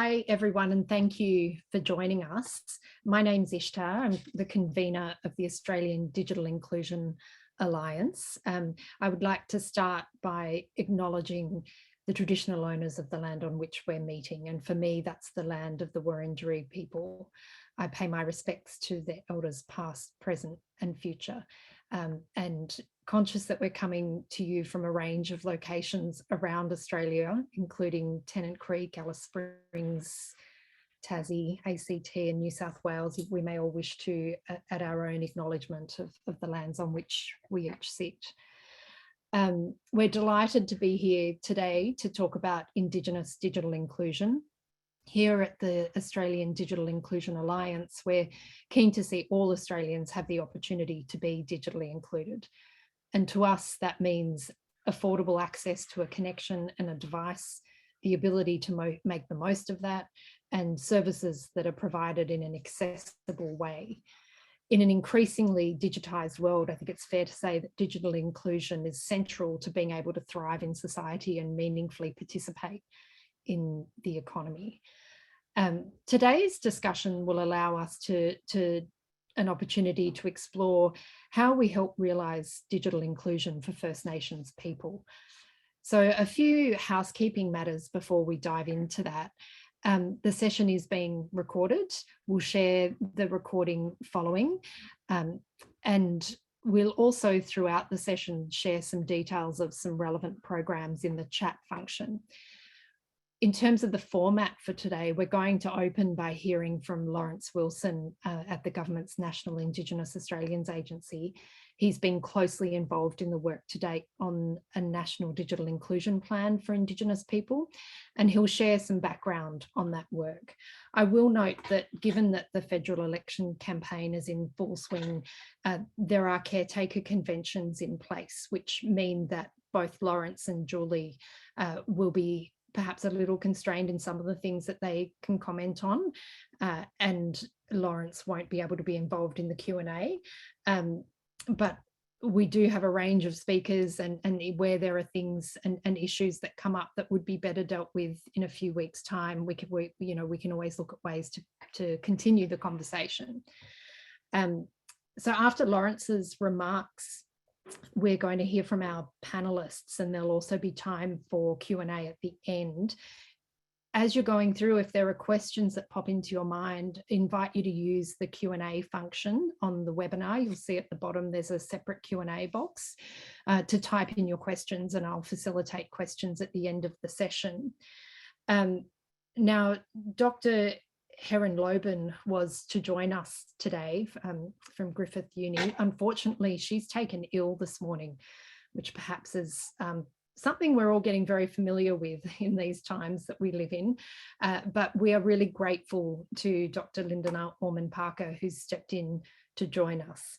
Hi, everyone, and thank you for joining us. My name's Ishtar. I'm the convener of the Australian Digital Inclusion Alliance. I would like to start by acknowledging the traditional owners of the land on which we're meeting. And for me, that's the land of the Wurundjeri people. I pay my respects to their elders past, present and future. And conscious that we're coming to you from a range of locations around Australia, including Tennant Creek, Alice Springs, Tassie, ACT and New South Wales, we may all wish to add our own acknowledgement of the lands on which we each sit. We're delighted to be here today to talk about Indigenous digital inclusion. Here at the Australian Digital Inclusion Alliance, we're keen to see all Australians have the opportunity to be digitally included. And to us, that means affordable access to a connection and a device, the ability to make the most of that, and services that are provided in an accessible way. In an increasingly digitised world, I think it's fair to say that digital inclusion is central to being able to thrive in society and meaningfully participate in the economy. Today's discussion will allow us to an opportunity to explore how we help realise digital inclusion for First Nations people. So a few housekeeping matters before we dive into that. The session is being recorded. We'll share the recording following, and we'll also throughout the session share some details of some relevant programs in the chat function. In terms of the format for today, we're going to open by hearing from Laurence Wilson at the government's National Indigenous Australians Agency. He's been closely involved in the work to date on a national digital inclusion plan for Indigenous people, and he'll share some background on that work. I will note that given that the federal election campaign is in full swing, there are caretaker conventions in place, which mean that both Laurence and Julie will be perhaps a little constrained in some of the things that they can comment on, and Laurence won't be able to be involved in the Q&A. But we do have a range of speakers, and where there are things and issues that come up that would be better dealt with in a few weeks' time, we can always look at ways to continue the conversation. So after Laurence's remarks, we're going to hear from our panelists, and there'll also be time for Q&A at the end. As you're going through, if there are questions that pop into your mind, invite you to use the Q&A function on the webinar. You'll see at the bottom there's a separate Q&A box to type in your questions, and I'll facilitate questions at the end of the session. Now, Dr. Heron Loban was to join us today from Griffith Uni. Unfortunately, she's taken ill this morning, which perhaps is something we're all getting very familiar with in these times that we live in. But we are really grateful to Dr. Lyndon Ormond-Parker, who's stepped in to join us.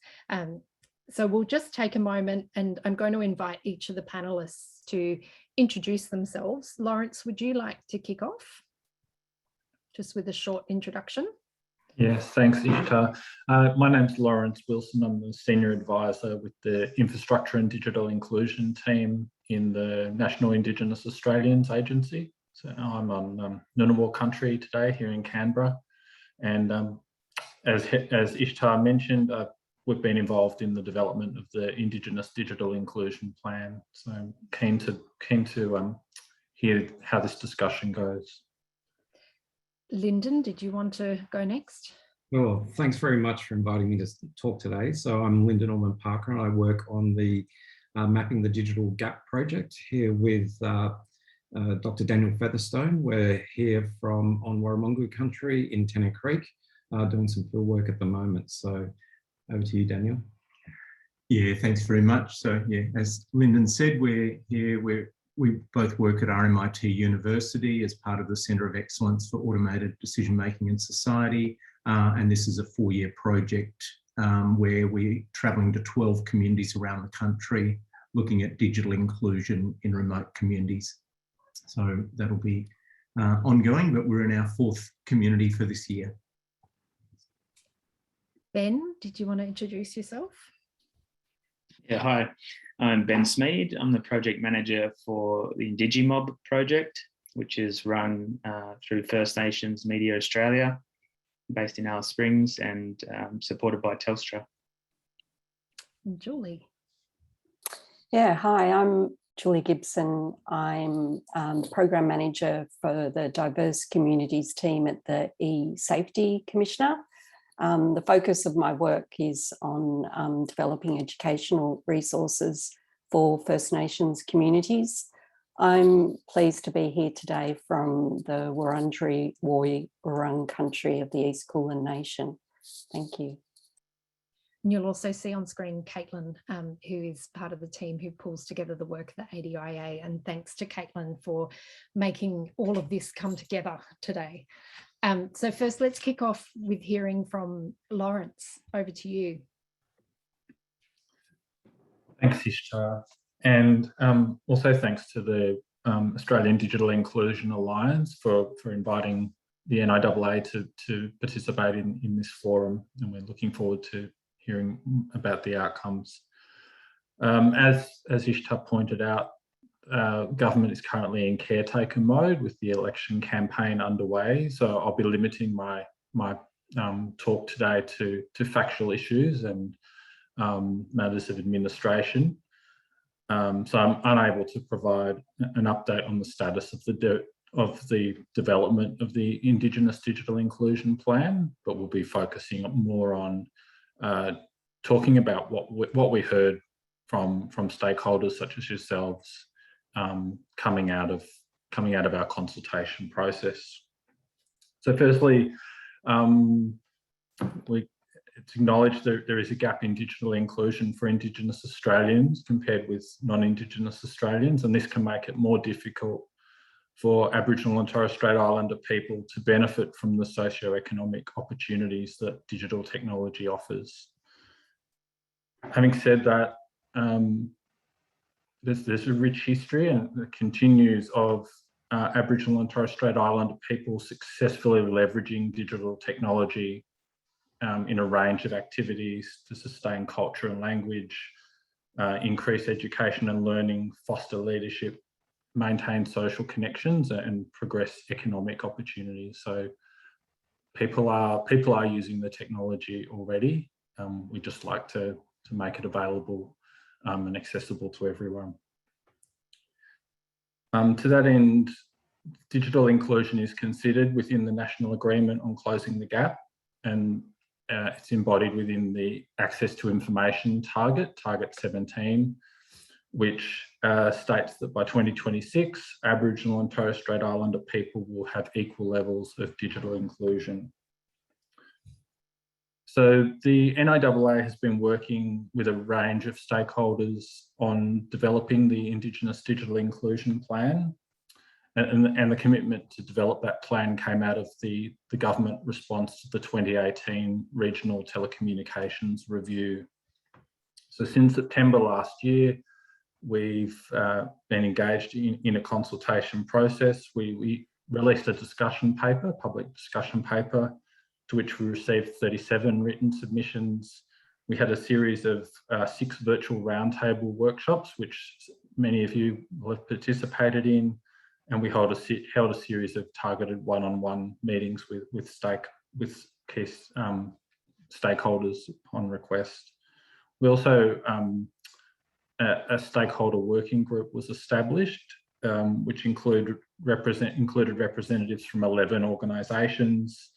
So we'll just take a moment, and I'm going to invite each of the panelists to introduce themselves. Laurence, would you like to kick off? Just with a short introduction. Yes, thanks, Ishtar. My name's Laurence Wilson. I'm the Senior Advisor with the Infrastructure and Digital Inclusion team in the National Indigenous Australians Agency. So I'm on Ngunnawal country today here in Canberra. And as Ishtar mentioned, we've been involved in the development of the Indigenous Digital Inclusion Plan. So I'm keen to hear how this discussion goes. Lyndon, did you want to go next? Well, thanks very much for inviting me to talk today. So I'm Lyndon Ormond-Parker, and I work on the Mapping the Digital Gap project here with Dr. Daniel Featherstone. We're here on Warramungu country in Tennant Creek, doing some field work at the moment. So over to you, Daniel. Yeah, thanks very much. So yeah, as Lyndon said, we're here. We both work at RMIT University as part of the Centre of Excellence for Automated Decision Making in Society. And this is a 4-year project where we're travelling to 12 communities around the country, looking at digital inclusion in remote communities. So that'll be ongoing, but we're in our 4th community for this year. Ben, did you want to introduce yourself? Yeah, hi, I'm Ben Smede. I'm the project manager for the IndigiMOB project. which is run through First Nations Media Australia, based in Alice Springs, and supported by Telstra. Julie. Yeah, hi, I'm Julie Gibson. I'm Program Manager for the Diverse Communities team at the eSafety Commissioner. The focus of my work is on developing educational resources for First Nations communities. I'm pleased to be here today from the Wurundjeri Woi-wurrung country of the East Kulin Nation. Thank you. And you'll also see on screen Caitlin, who is part of the team who pulls together the work of the ADIA. And thanks to Caitlin for making all of this come together today. So first, let's kick off with hearing from Laurence. Over to you. Thanks, Ishtar. And also thanks to the Australian Digital Inclusion Alliance for inviting the NIAA to participate in this forum. And we're looking forward to hearing about the outcomes. As Ishtar pointed out, government is currently in caretaker mode with the election campaign underway. So I'll be limiting my talk today to factual issues and matters of administration. So I'm unable to provide an update on the status of the development of the Indigenous Digital Inclusion Plan, but we'll be focusing more on talking about what we heard from stakeholders such as yourselves coming out of our consultation process. So firstly, it's acknowledged that there is a gap in digital inclusion for Indigenous Australians compared with non-Indigenous Australians, and this can make it more difficult for Aboriginal and Torres Strait Islander people to benefit from the socio-economic opportunities that digital technology offers. Having said that, there's a rich history and it continues of Aboriginal and Torres Strait Islander people successfully leveraging digital technology in a range of activities to sustain culture and language, increase education and learning, foster leadership, maintain social connections and progress economic opportunities. So people are using the technology already. We just like to make it available and accessible to everyone. To that end, digital inclusion is considered within the National Agreement on Closing the Gap, and it's embodied within the Access to Information Target 17, which states that by 2026, Aboriginal and Torres Strait Islander people will have equal levels of digital inclusion. So the NIAA has been working with a range of stakeholders on developing the Indigenous Digital Inclusion Plan, and the commitment to develop that plan came out of the government response to the 2018 Regional Telecommunications Review. So since September last year, we've been engaged in a consultation process. We released a discussion paper, public discussion paper, to which we received 37 written submissions. We had a series of 6 virtual roundtable workshops, which many of you will have participated in, and we held a series of targeted one-on-one meetings with key stakeholders upon request. We also, a stakeholder working group was established, which included representatives from 11 organisations,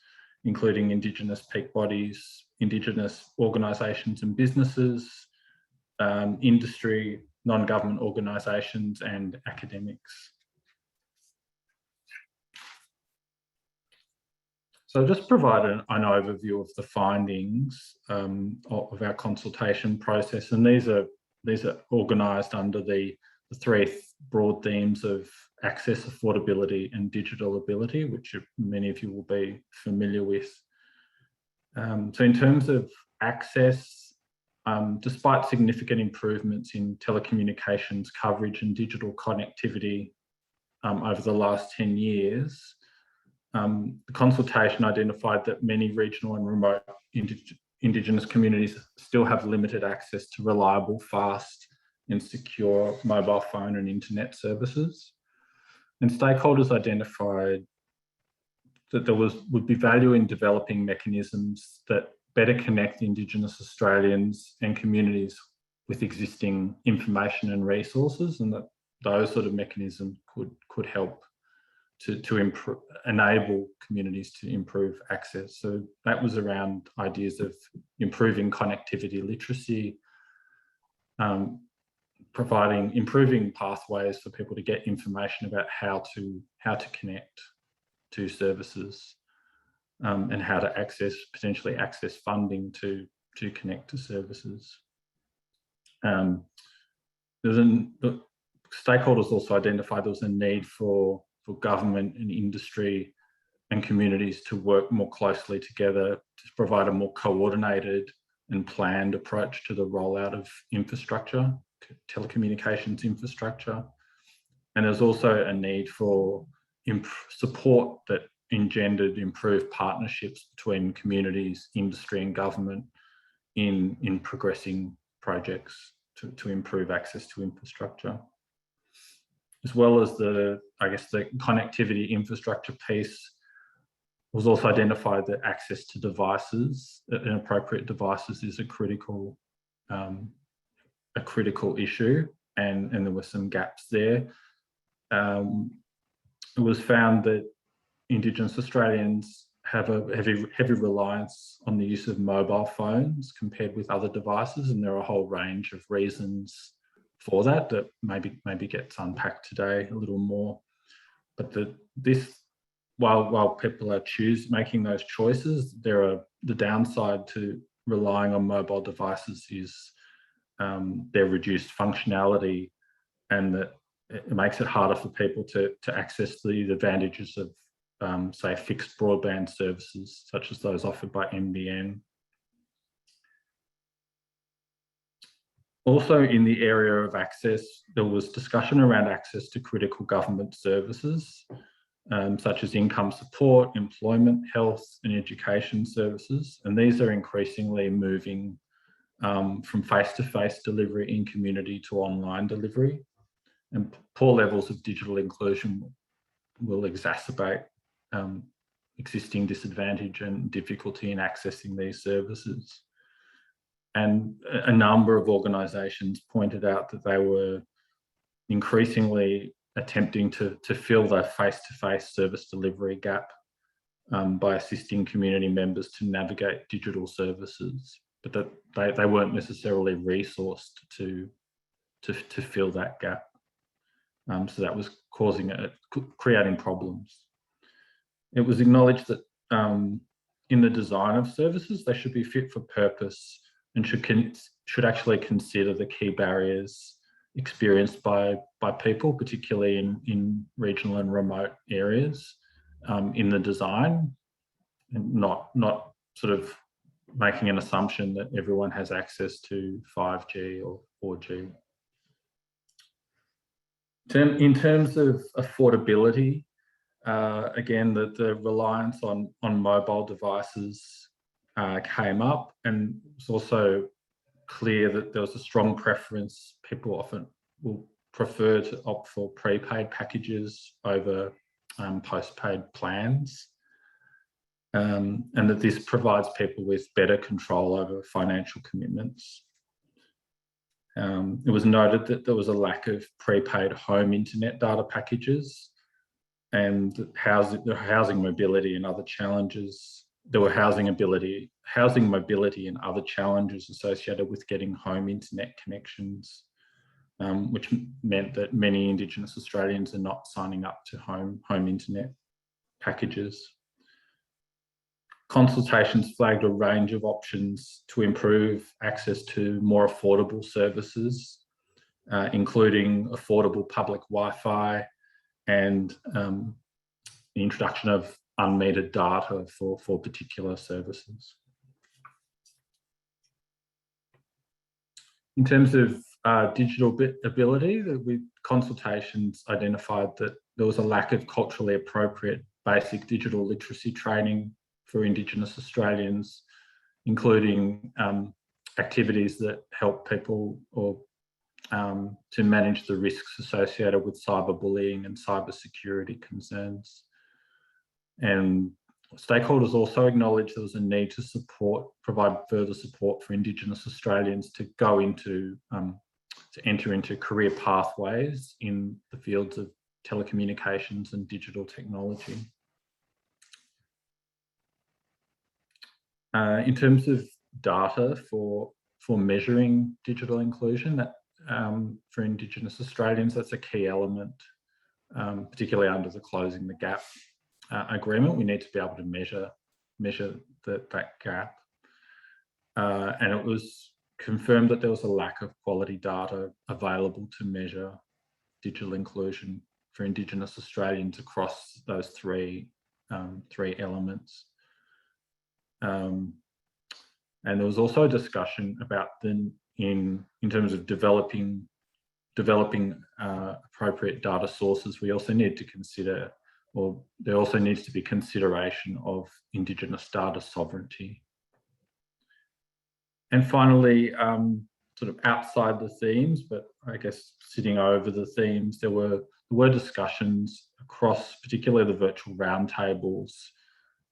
including Indigenous peak bodies, Indigenous organisations and businesses, industry, non-government organisations and academics. So I'll just provide an overview of the findings of our consultation process, and these are organised under the 3 broad themes of access, affordability and digital ability, which many of you will be familiar with. So in terms of access, despite significant improvements in telecommunications coverage and digital connectivity over the last 10 years, the consultation identified that many regional and remote Indigenous communities still have limited access to reliable, fast and secure mobile phone and internet services. And stakeholders identified that there would be value in developing mechanisms that better connect Indigenous Australians and communities with existing information and resources, and that those sort of mechanisms could help to enable communities to improve access. So that was around ideas of improving connectivity literacy, improving pathways for people to get information about how to connect to services, and how to potentially access funding to connect to services. The stakeholders also identified there was a need for government and industry and communities to work more closely together to provide a more coordinated and planned approach to the rollout of infrastructure, telecommunications infrastructure. And there's also a need for support that engendered improved partnerships between communities, industry and government in progressing projects to improve access to infrastructure. As well as the connectivity infrastructure piece, was also identified that access to devices and appropriate devices is a critical issue, and there were some gaps there. It was found that Indigenous Australians have a heavy reliance on the use of mobile phones compared with other devices, and there are a whole range of reasons for that maybe gets unpacked today a little more. But while people are making those choices, the downside to relying on mobile devices is their reduced functionality, and that it makes it harder for people to access the advantages of say fixed broadband services such as those offered by NBN. Also, in the area of access, there was discussion around access to critical government services, such as income support, employment, health and education services. And these are increasingly moving from face-to-face delivery in community to online delivery. And poor levels of digital inclusion will exacerbate existing disadvantage and difficulty in accessing these services. And a number of organisations pointed out that they were increasingly attempting to fill the face-to-face service delivery gap by assisting community members to navigate digital services, but that they weren't necessarily resourced to fill that gap. So that was creating problems. It was acknowledged that in the design of services, they should be fit for purpose and should actually consider the key barriers experienced by people, particularly in regional and remote areas, in the design, and not sort of making an assumption that everyone has access to 5G or 4G. In terms of affordability, again, the reliance on mobile devices came up, and it's also clear that there was a strong preference. People often will prefer to opt for prepaid packages over postpaid plans, and that this provides people with better control over financial commitments. It was noted that there was a lack of prepaid home internet data packages, and housing mobility and other challenges. There were housing mobility and other challenges associated with getting home internet connections, which meant that many Indigenous Australians are not signing up to home internet packages. Consultations flagged a range of options to improve access to more affordable services, including affordable public Wi-Fi and the introduction of unmetered data for particular services. In terms of digital ability, consultations identified that there was a lack of culturally appropriate basic digital literacy training for Indigenous Australians, including activities that help people or to manage the risks associated with cyberbullying and cybersecurity concerns. And stakeholders also acknowledged there was a need to provide further support for Indigenous Australians to go into, to enter into career pathways in the fields of telecommunications and digital technology. In terms of data for measuring digital inclusion, that for Indigenous Australians, that's a key element, particularly under the Closing the Gap agreement. We need to be able to measure that gap. And it was confirmed that there was a lack of quality data available to measure digital inclusion for Indigenous Australians across those three elements. And there was also a discussion about in terms of developing appropriate data sources, we also need to consider, or there also needs to be consideration of Indigenous data sovereignty. And finally, sort of outside the themes, but I guess sitting over the themes, there were discussions across particularly the virtual roundtables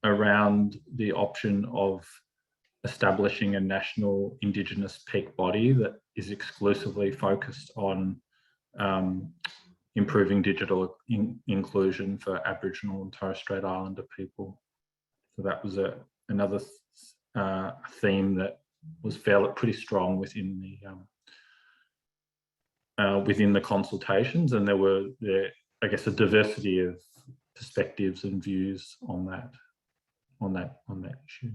around the option of establishing a national Indigenous peak body that is exclusively focused on improving digital inclusion for Aboriginal and Torres Strait Islander people. So that was another theme that was pretty strong within the consultations, and there were, I guess, a diversity of perspectives and views on that issue.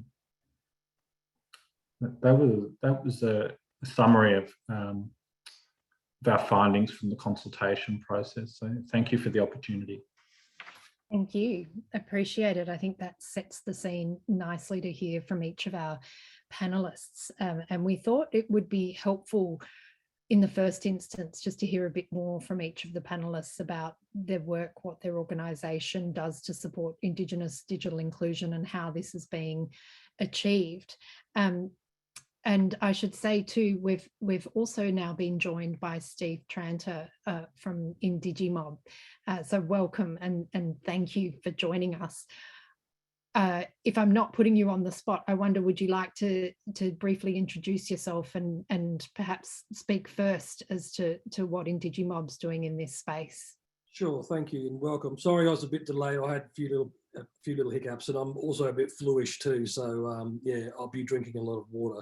That was a summary of our findings from the consultation process. So thank you for the opportunity. Thank you. Appreciate it. I think that sets the scene nicely to hear from each of our panelists. And we thought it would be helpful in the first instance just to hear a bit more from each of the panelists about their work, what their organisation does to support Indigenous digital inclusion and how this is being achieved. And I should say too, we've also now been joined by Steve Tranter from IndigiMOB. So welcome and thank you for joining us. If I'm not putting you on the spot, I wonder, would you like to briefly introduce yourself and perhaps speak first as to what IndigiMOB's doing in this space? Sure, thank you and welcome. Sorry I was a bit delayed. I had a few little hiccups and I'm also a bit fluish too. So yeah, I'll be drinking a lot of water.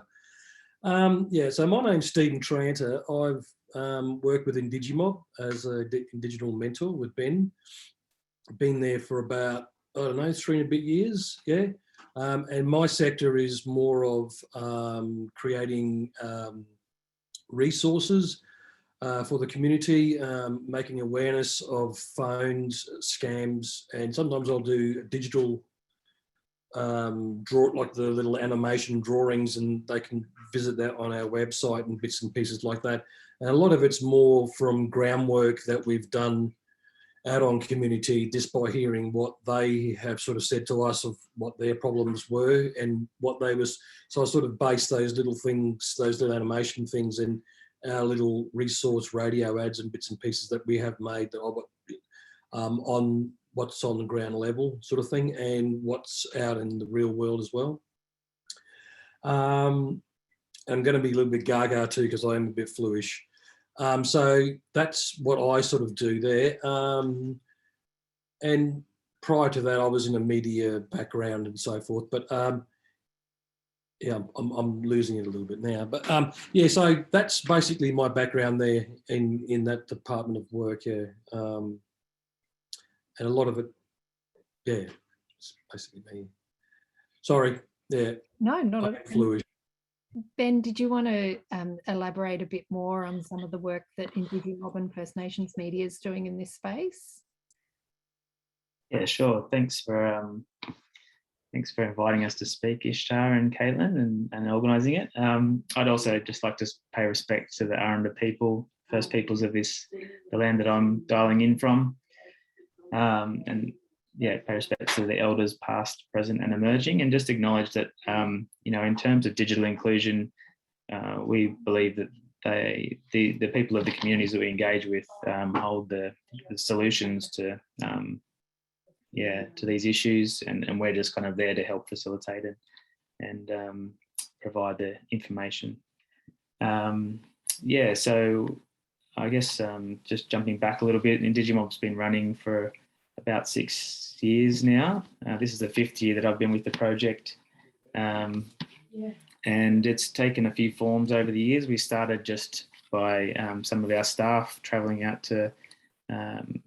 Yeah, so my name's Stephen Tranter. I've worked with IndigiMOB as a digital mentor with Ben. Been there for about, I don't know, 3 and a bit years, yeah. And my sector is more of creating resources for the community, making awareness of phones, scams, and sometimes I'll do digital like the little animation drawings, and they can visit that on our website and bits and pieces like that. And a lot of it's more from groundwork that we've done out on community, just by hearing what they have sort of said to us of what their problems were and what they was. So I sort of based those little things, those little animation things, in our little resource radio ads and bits and pieces that we have made that on what's on the ground level sort of thing and what's out in the real world as well. I'm going to be a little bit gaga too because I am a bit fluish. So that's what I sort of do there. And prior to that, I was in a media background and so forth. But yeah, I'm losing it a little bit now. But yeah, so that's basically my background there in that department of work. Yeah. And a lot of it, yeah, it's basically me. Sorry, yeah. No, not a fluid. Ben, did you want to elaborate a bit more on some of the work that IndigiMOB and First Nations media is doing in this space? Yeah, sure. Thanks for inviting us to speak, Ishtar and Caitlin, and organising it. I'd also just like to pay respect to the Aranda people, First Peoples of the land that I'm dialing in from. And yeah, pay respect to the elders past, present and emerging, and just acknowledge that, you know, in terms of digital inclusion, we believe that the people of the communities that we engage with hold the solutions to to these issues, and we're just kind of there to help facilitate it and provide the information. So I guess just jumping back a little bit, IndigiMOB's been running for about 6 years now. This is the 5th year that I've been with the project. And it's taken a few forms over the years. We started just by some of our staff travelling out to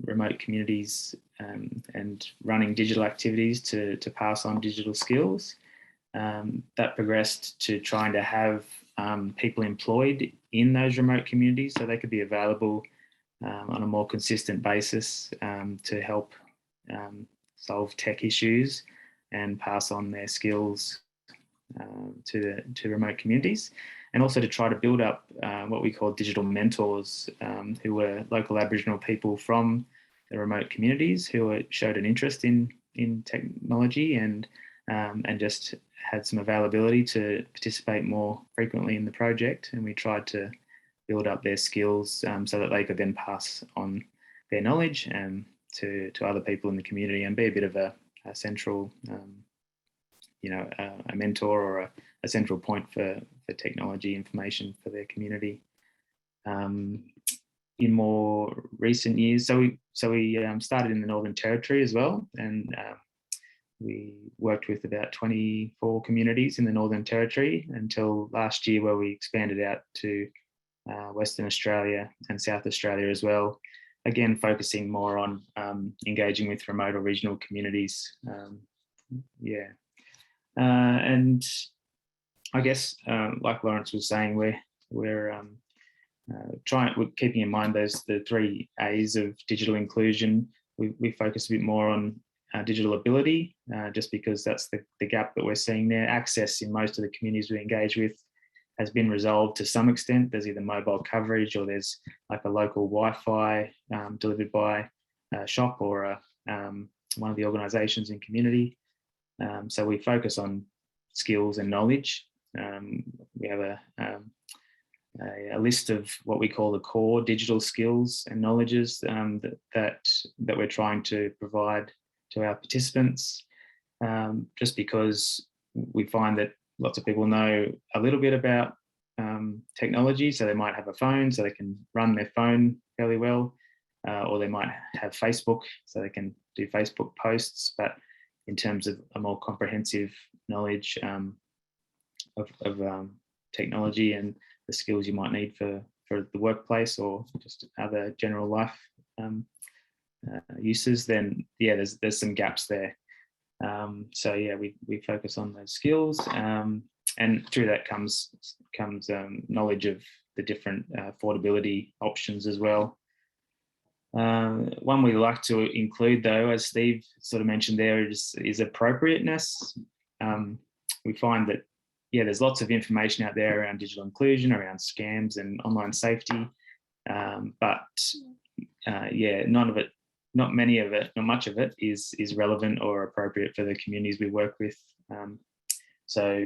remote communities and running digital activities to pass on digital skills. That progressed to trying to have people employed in those remote communities so they could be available on a more consistent basis to help solve tech issues and pass on their skills to remote communities, and also to try to build up what we call digital mentors, who were local Aboriginal people from the remote communities who showed an interest in technology and just had some availability to participate more frequently in the project. And we tried to build up their skills so that they could then pass on their knowledge to other people in the community and be a bit of a central a mentor or a central point for technology information for their community. In more recent years, so we started in the Northern Territory as well, and we worked with about 24 communities in the Northern Territory until last year, where we expanded out to Western Australia and South Australia as well, again focusing more on engaging with remote or regional communities. And I guess, like Laurence was saying, we're keeping in mind the 3 A's of digital inclusion. We focus a bit more on digital ability, just because that's the gap that we're seeing there. Access in most of the communities we engage with has been resolved to some extent. There's either mobile coverage or there's like a local Wi-Fi delivered by a shop or one of the organisations in community. So we focus on skills and knowledge. We have a list of what we call the core digital skills and knowledges that we're trying to provide to our participants, just because we find that lots of people know a little bit about technology, so they might have a phone so they can run their phone fairly well, or they might have Facebook so they can do Facebook posts, but in terms of a more comprehensive knowledge of technology and the skills you might need for the workplace or just other general life uses, then there's some gaps there. We focus on those skills, and through that comes knowledge of the different affordability options as well. One we like to include, though, as Steve sort of mentioned there, is appropriateness. We find that there's lots of information out there around digital inclusion, around scams and online safety, but not much of it is relevant or appropriate for the communities we work with. So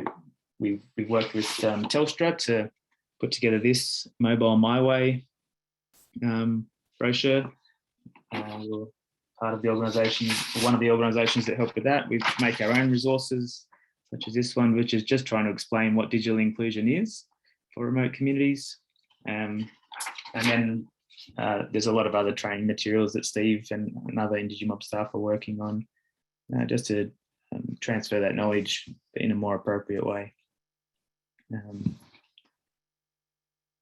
we've worked with Telstra to put together this Mobile My Way brochure. We're part of the organisation, one of the organisations that help with that. We make our own resources, such as this one, which is just trying to explain what digital inclusion is for remote communities. And then there's a lot of other training materials that Steve and other IndigiMOB staff are working on, just to transfer that knowledge in a more appropriate way.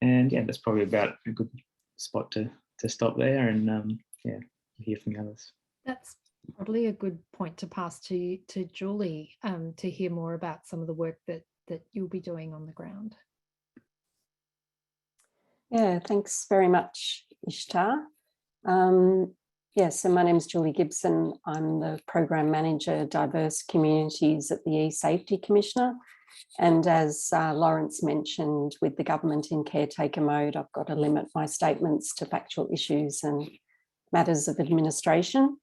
That's probably about a good spot to stop there, and hear from the others. That's probably a good point to pass to Julie to hear more about some of the work that you'll be doing on the ground. Yeah, thanks very much, Ishtar. So my name is Julie Gibson. I'm the Program Manager, Diverse Communities at the eSafety Commissioner. And as Laurence mentioned, with the government in caretaker mode, I've got to limit my statements to factual issues and matters of administration.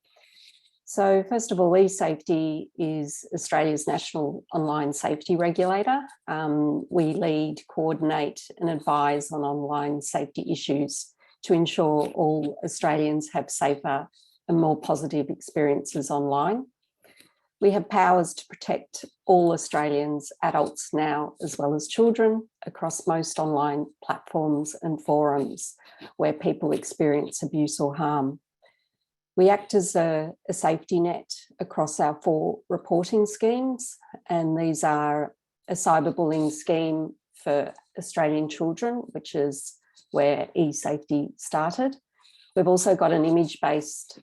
So first of all, eSafety is Australia's national online safety regulator. We lead, coordinate and advise on online safety issues to ensure all Australians have safer and more positive experiences online. We have powers to protect all Australians, adults now, as well as children, across most online platforms and forums where people experience abuse or harm. We act as a safety net across our 4 reporting schemes, and these are a cyberbullying scheme for Australian children, which is where eSafety started. We've also got an image-based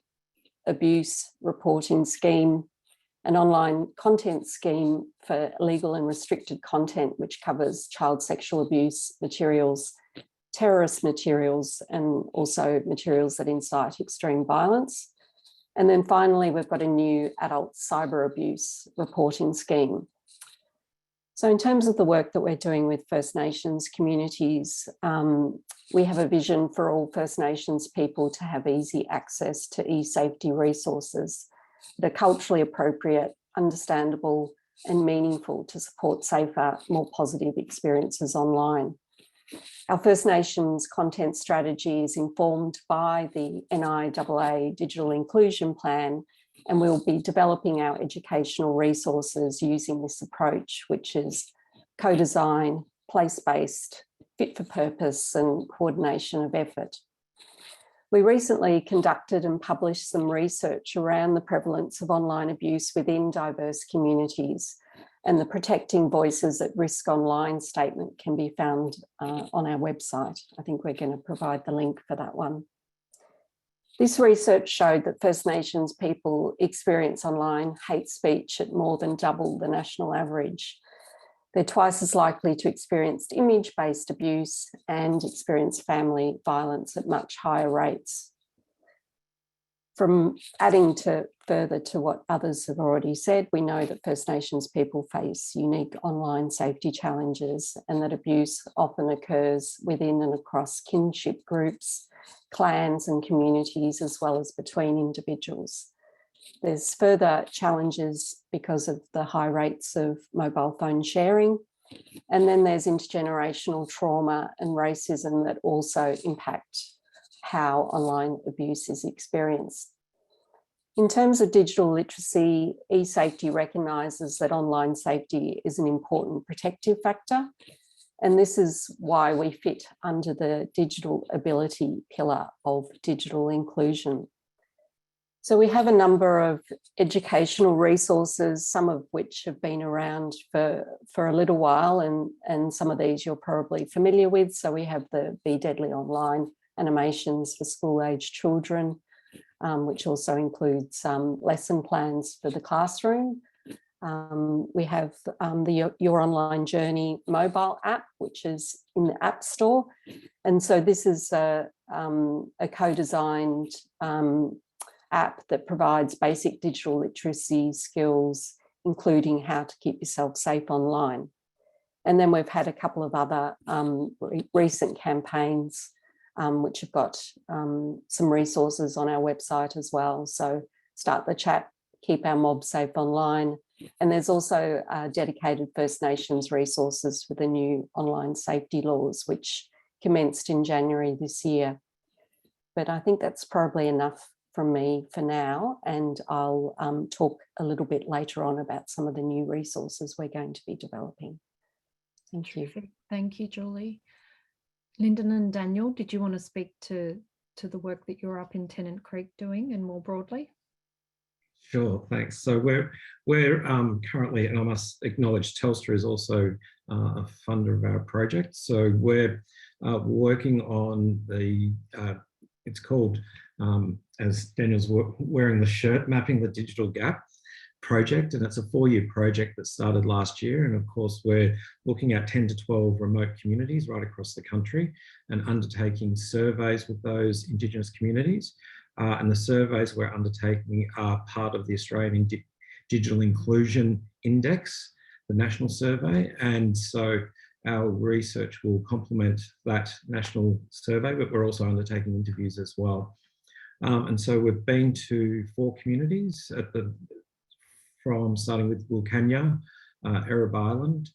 abuse reporting scheme, an online content scheme for illegal and restricted content, which covers child sexual abuse materials, terrorist materials, and also materials that incite extreme violence. And then finally, we've got a new adult cyber abuse reporting scheme. So in terms of the work that we're doing with First Nations communities, we have a vision for all First Nations people to have easy access to eSafety resources that are culturally appropriate, understandable, and meaningful to support safer, more positive experiences online. Our First Nations content strategy is informed by the NIAA Digital Inclusion Plan, and we'll be developing our educational resources using this approach, which is co-design, place-based, fit for purpose, and coordination of effort. We recently conducted and published some research around the prevalence of online abuse within diverse communities, and the Protecting Voices at Risk Online statement can be found on our website. I think we're going to provide the link for that one. This research showed that First Nations people experience online hate speech at more than double the national average. They're twice as likely to experience image-based abuse and experience family violence at much higher rates. From adding further to what others have already said, we know that First Nations people face unique online safety challenges and that abuse often occurs within and across kinship groups, clans and communities, as well as between individuals. There's further challenges because of the high rates of mobile phone sharing. And then there's intergenerational trauma and racism that also impact how online abuse is experienced. In terms of digital literacy, eSafety recognises that online safety is an important protective factor. And this is why we fit under the digital ability pillar of digital inclusion. So we have a number of educational resources, some of which have been around for a little while, and some of these you're probably familiar with. So we have the Be Deadly Online animations for school-aged children, which also includes lesson plans for the classroom. We have the Your Online Journey mobile app, which is in the App Store. And so this is a co-designed app that provides basic digital literacy skills, including how to keep yourself safe online. And then we've had a couple of other recent campaigns which have got some resources on our website as well. So Start the Chat, Keep Our Mob Safe Online. And there's also dedicated First Nations resources for the new online safety laws, which commenced in January this year. But I think that's probably enough from me for now, and I'll talk a little bit later on about some of the new resources we're going to be developing. Thank you. Thank you, Julie. Lyndon and Daniel, did you want to speak to the work that you're up in Tennant Creek doing and more broadly? Sure, thanks. So we're currently, and I must acknowledge Telstra is also a funder of our project. So we're working on the, it's called, as Daniel's wearing the shirt, Mapping the Digital Gap project, and it's a 4-year project that started last year. And of course, we're looking at 10 to 12 remote communities right across the country and undertaking surveys with those Indigenous communities. And the surveys we're undertaking are part of the Australian Digital Inclusion Index, the national survey. And so our research will complement that national survey, but we're also undertaking interviews as well. And so we've been to 4 communities starting with Wilcannia, Errab Island,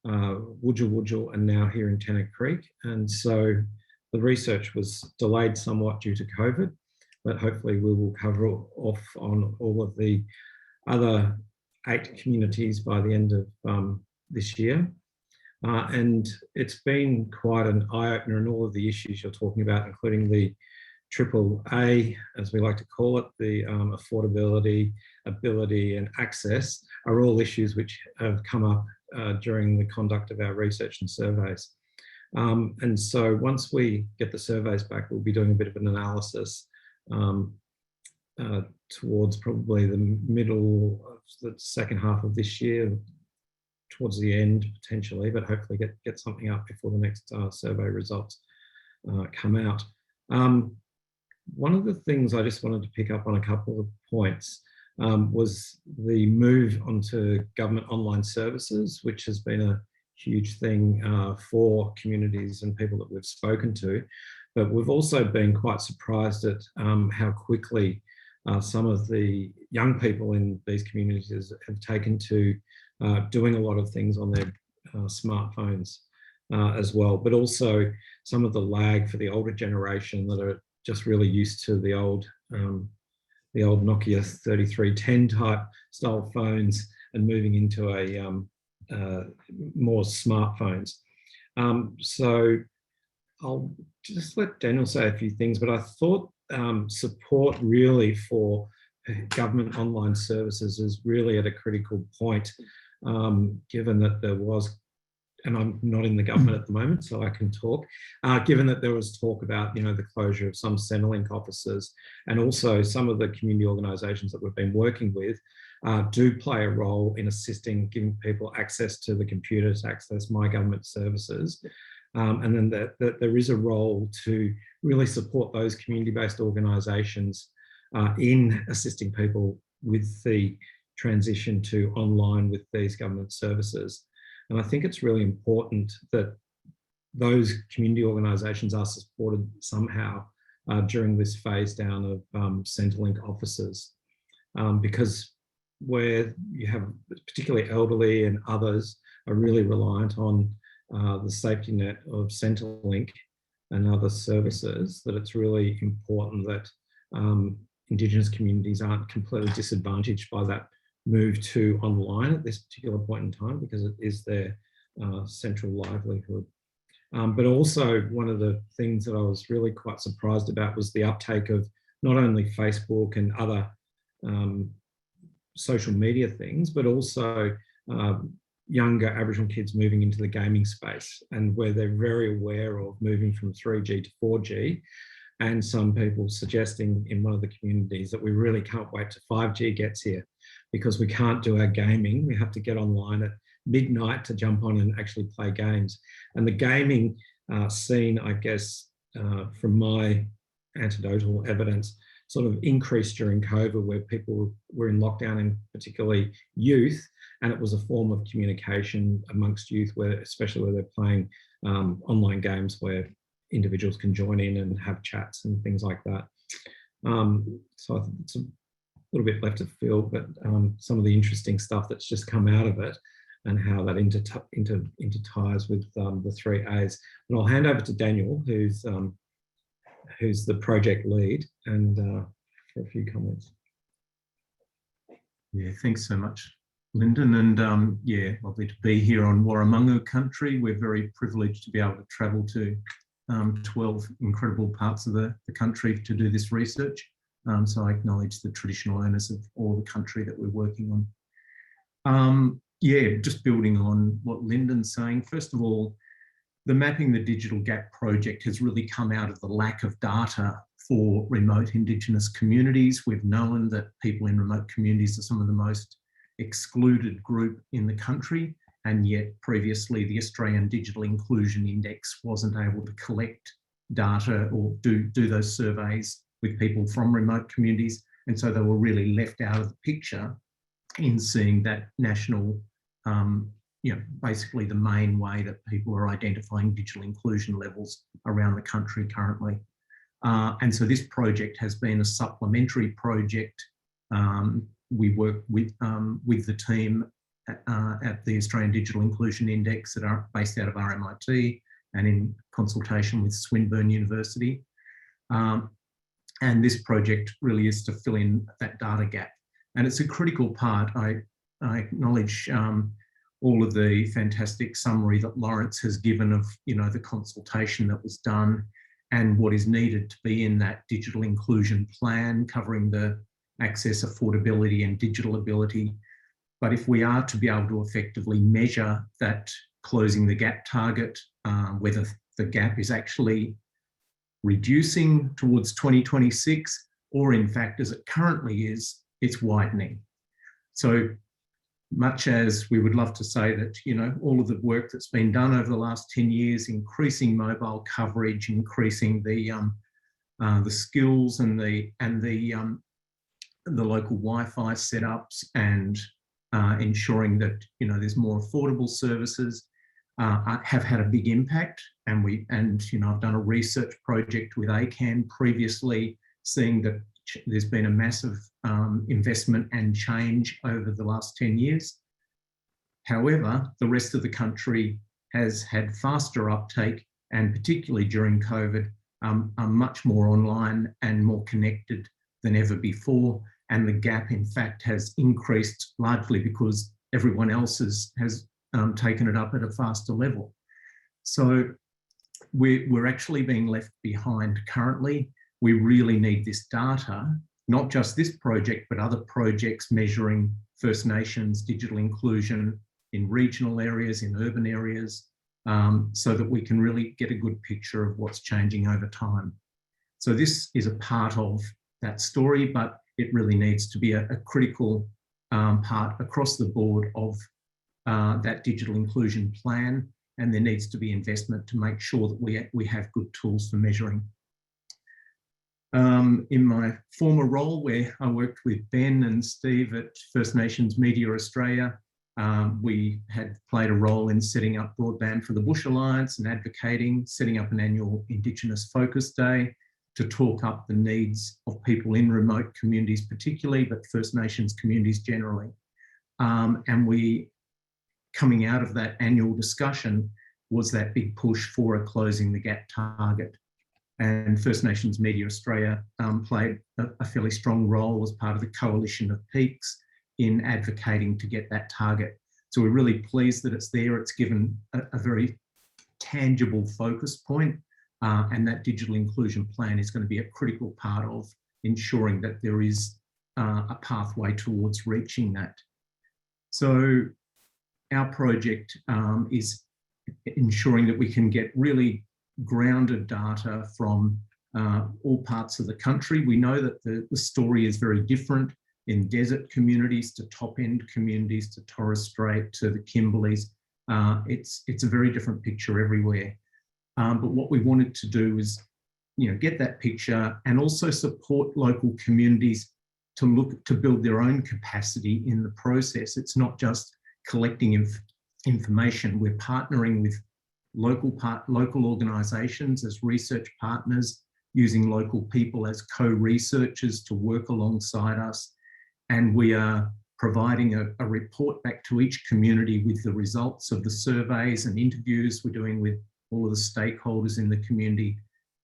Wudjal, and now here in Tennant Creek. And so the research was delayed somewhat due to COVID, but hopefully we will cover off on all of the other 8 communities by the end of this year. And it's been quite an eye-opener in all of the issues you're talking about, including the AAA, as we like to call it, the affordability, ability and access are all issues which have come up during the conduct of our research and surveys. And so once we get the surveys back, we'll be doing a bit of an analysis towards probably the middle of the second half of this year, towards the end potentially, but hopefully get something up before the next survey results come out. One of the things I just wanted to pick up on a couple of points was the move onto government online services, which has been a huge thing for communities and people that we've spoken to. But we've also been quite surprised at how quickly some of the young people in these communities have taken to doing a lot of things on their smartphones as well, but also some of the lag for the older generation that are just really used to the old Nokia 3310 type style phones and moving into a more smartphones. So I'll just let Daniel say a few things, but I thought support really for government online services is really at a critical point, given that there was, and I'm not in the government at the moment, so I can talk, given that there was talk about, the closure of some Centrelink offices, and also some of the community organisations that we've been working with do play a role in assisting, giving people access to the computer to access my government services. And then that there is a role to really support those community-based organisations in assisting people with the transition to online with these government services. And I think it's really important that those community organisations are supported somehow during this phase down of Centrelink offices, because where you have particularly elderly and others are really reliant on the safety net of Centrelink and other services, that it's really important that Indigenous communities aren't completely disadvantaged by that move to online at this particular point in time, because it is their central livelihood. But also one of the things that I was really quite surprised about was the uptake of not only Facebook and other social media things, but also younger Aboriginal kids moving into the gaming space, and where they're very aware of moving from 3G to 4G. And some people suggesting in one of the communities that we really can't wait till 5G gets here, because we can't do our gaming. We have to get online at midnight to jump on and actually play games. And the gaming scene, I guess, from my anecdotal evidence, sort of increased during COVID, where people were in lockdown, and particularly youth, and it was a form of communication amongst youth, where, especially where they're playing online games where individuals can join in and have chats and things like that. So I think it's a little bit left of field, but some of the interesting stuff that's just come out of it and how that interties with the 3 A's. And I'll hand over to Daniel, who's the project lead, and for a few comments. Yeah, thanks so much, Lyndon. And yeah, lovely to be here on Warramunga country. We're very privileged to be able to travel to 12 incredible parts of the country to do this research. So I acknowledge the traditional owners of all the country that we're working on. Yeah, just building on what Lyndon's saying. First of all, the Mapping the Digital Gap project has really come out of the lack of data for remote Indigenous communities. We've known that people in remote communities are some of the most excluded group in the country, and yet previously the Australian Digital Inclusion Index wasn't able to collect data or do those surveys with people from remote communities. And so they were really left out of the picture in seeing that national, basically the main way that people are identifying digital inclusion levels around the country currently. And so this project has been a supplementary project. We work with the team at the Australian Digital Inclusion Index that are based out of RMIT and in consultation with Swinburne University. And this project really is to fill in that data gap. And it's a critical part. I acknowledge all of the fantastic summary that Laurence has given of, the consultation that was done and what is needed to be in that digital inclusion plan covering the access, affordability and digital ability. But if we are to be able to effectively measure that closing the gap target, whether the gap is actually reducing towards 2026, or in fact, as it currently is, it's widening. So much as we would love to say that, all of the work that's been done over the last 10 years, increasing mobile coverage, increasing the skills and the local Wi-Fi setups, and ensuring that there's more affordable services, have had a big impact. And I've done a research project with ACAN previously, seeing that there's been a massive investment and change over the last 10 years. However, the rest of the country has had faster uptake, and particularly during COVID, are much more online and more connected than ever before. And the gap, in fact, has increased largely because everyone else has taken it up at a faster level. So we're actually being left behind currently. We really need this data, not just this project, but other projects measuring First Nations digital inclusion in regional areas, in urban areas, so that we can really get a good picture of what's changing over time. So this is a part of that story, but it really needs to be a critical part across the board of that digital inclusion plan, and there needs to be investment to make sure that we have good tools for measuring. In my former role, where I worked with Ben and Steve at First Nations Media Australia, we had played a role in setting up Broadband for the Bush Alliance and advocating, setting up an annual Indigenous Focus Day to talk up the needs of people in remote communities particularly, but First Nations communities generally. And we, coming out of that annual discussion, was that big push for a closing the gap target. And First Nations Media Australia played a fairly strong role as part of the coalition of peaks in advocating to get that target. So we're really pleased that it's there. It's given a very tangible focus point, and that digital inclusion plan is going to be a critical part of ensuring that there is a pathway towards reaching that. So our project is ensuring that we can get really grounded data from all parts of the country. We know that the story is very different in desert communities to top-end communities to Torres Strait to the Kimberleys. It's a very different picture everywhere. But what we wanted to do is, get that picture and also support local communities to look to build their own capacity in the process. It's not just collecting information. We're partnering with local organisations as research partners, using local people as co-researchers to work alongside us. And we are providing a report back to each community with the results of the surveys and interviews we're doing with all of the stakeholders in the community,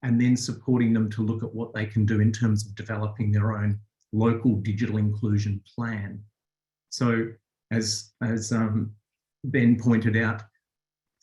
and then supporting them to look at what they can do in terms of developing their own local digital inclusion plan. So as Ben pointed out,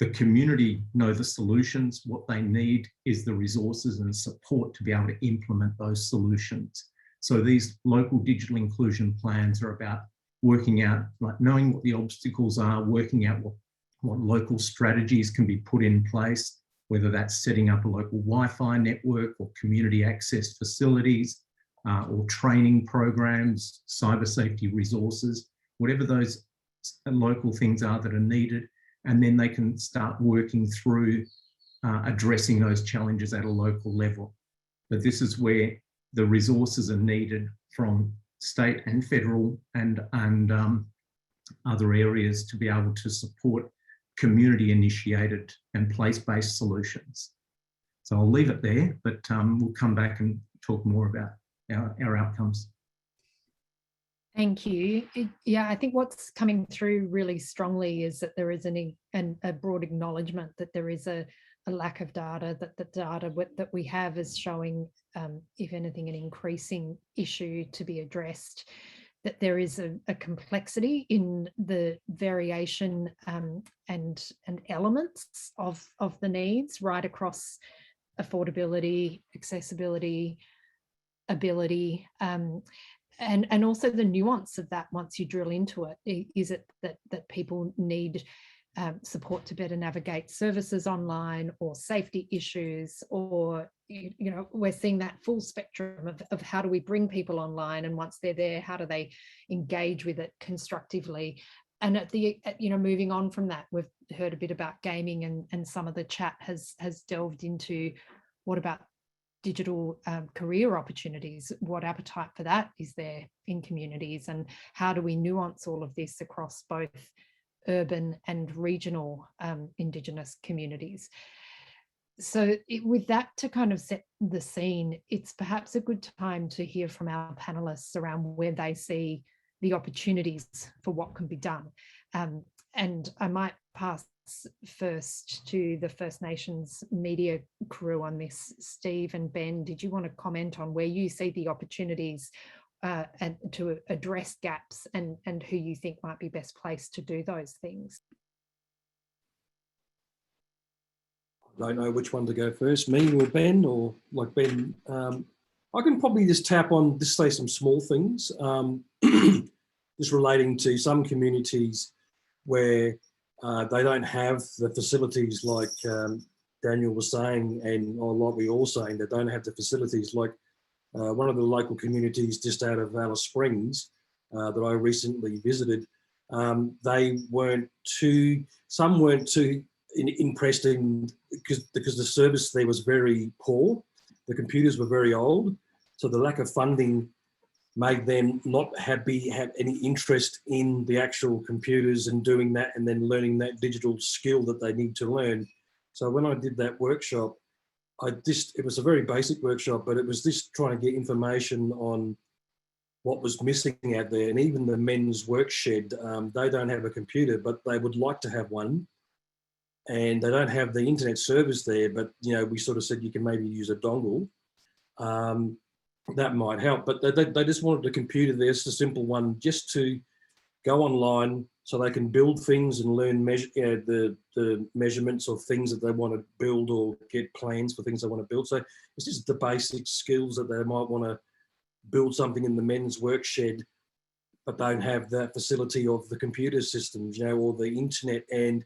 the community know the solutions. What they need is the resources and support to be able to implement those solutions. So these local digital inclusion plans are about working out, like knowing what the obstacles are, working out what local strategies can be put in place, whether that's setting up a local Wi-Fi network or community access facilities, or training programs, cyber safety resources, whatever those local things are that are needed. And then they can start working through addressing those challenges at a local level. But this is where the resources are needed from state and federal and other areas to be able to support community initiated and place-based solutions. So I'll leave it there, but we'll come back and talk more about our outcomes. Thank you. Yeah, I think what's coming through really strongly is that there is a broad acknowledgement that there is a lack of data, that the data that we have is showing, if anything, an increasing issue to be addressed, that there is a complexity in the variation and elements of the needs right across affordability, accessibility, ability, and also the nuance of that once you drill into it. Is it that people need support to better navigate services online, or safety issues, or we're seeing that full spectrum of how do we bring people online, and once they're there, how do they engage with it constructively? And moving on from that, we've heard a bit about gaming, and some of the chat has delved into what about digital career opportunities, what appetite for that is there in communities, and how do we nuance all of this across both urban and regional Indigenous communities. So with that to kind of set the scene, it's perhaps a good time to hear from our panelists around where they see the opportunities for what can be done. And I might pass first to the First Nations media crew on this. Steve and Ben, did you want to comment on where you see the opportunities and to address gaps, and who you think might be best placed to do those things? I don't know which one to go first, me or Ben, or like Ben. I can probably just tap on, just say some small things, just relating to some communities where they don't have the facilities like Daniel was saying, and like we all saying, they don't have the facilities. Like one of the local communities just out of Alice Springs that I recently visited, some weren't too impressed in, because the service there was very poor. The computers were very old, so the lack of funding made them not have any interest in the actual computers and doing that, and then learning that digital skill that they need to learn. So when I did that workshop, it was a very basic workshop, but it was just trying to get information on what was missing out there. And even the men's work shed, they don't have a computer, but they would like to have one. And they don't have the internet service there, but we sort of said you can maybe use a dongle. That might help, but they just wanted a computer there, just a simple one, just to go online so they can build things and learn the measurements of things that they want to build, or get plans for things they want to build. So it's just the basic skills that they might want to build something in the men's work shed, but don't have that facility of the computer systems, or the internet. And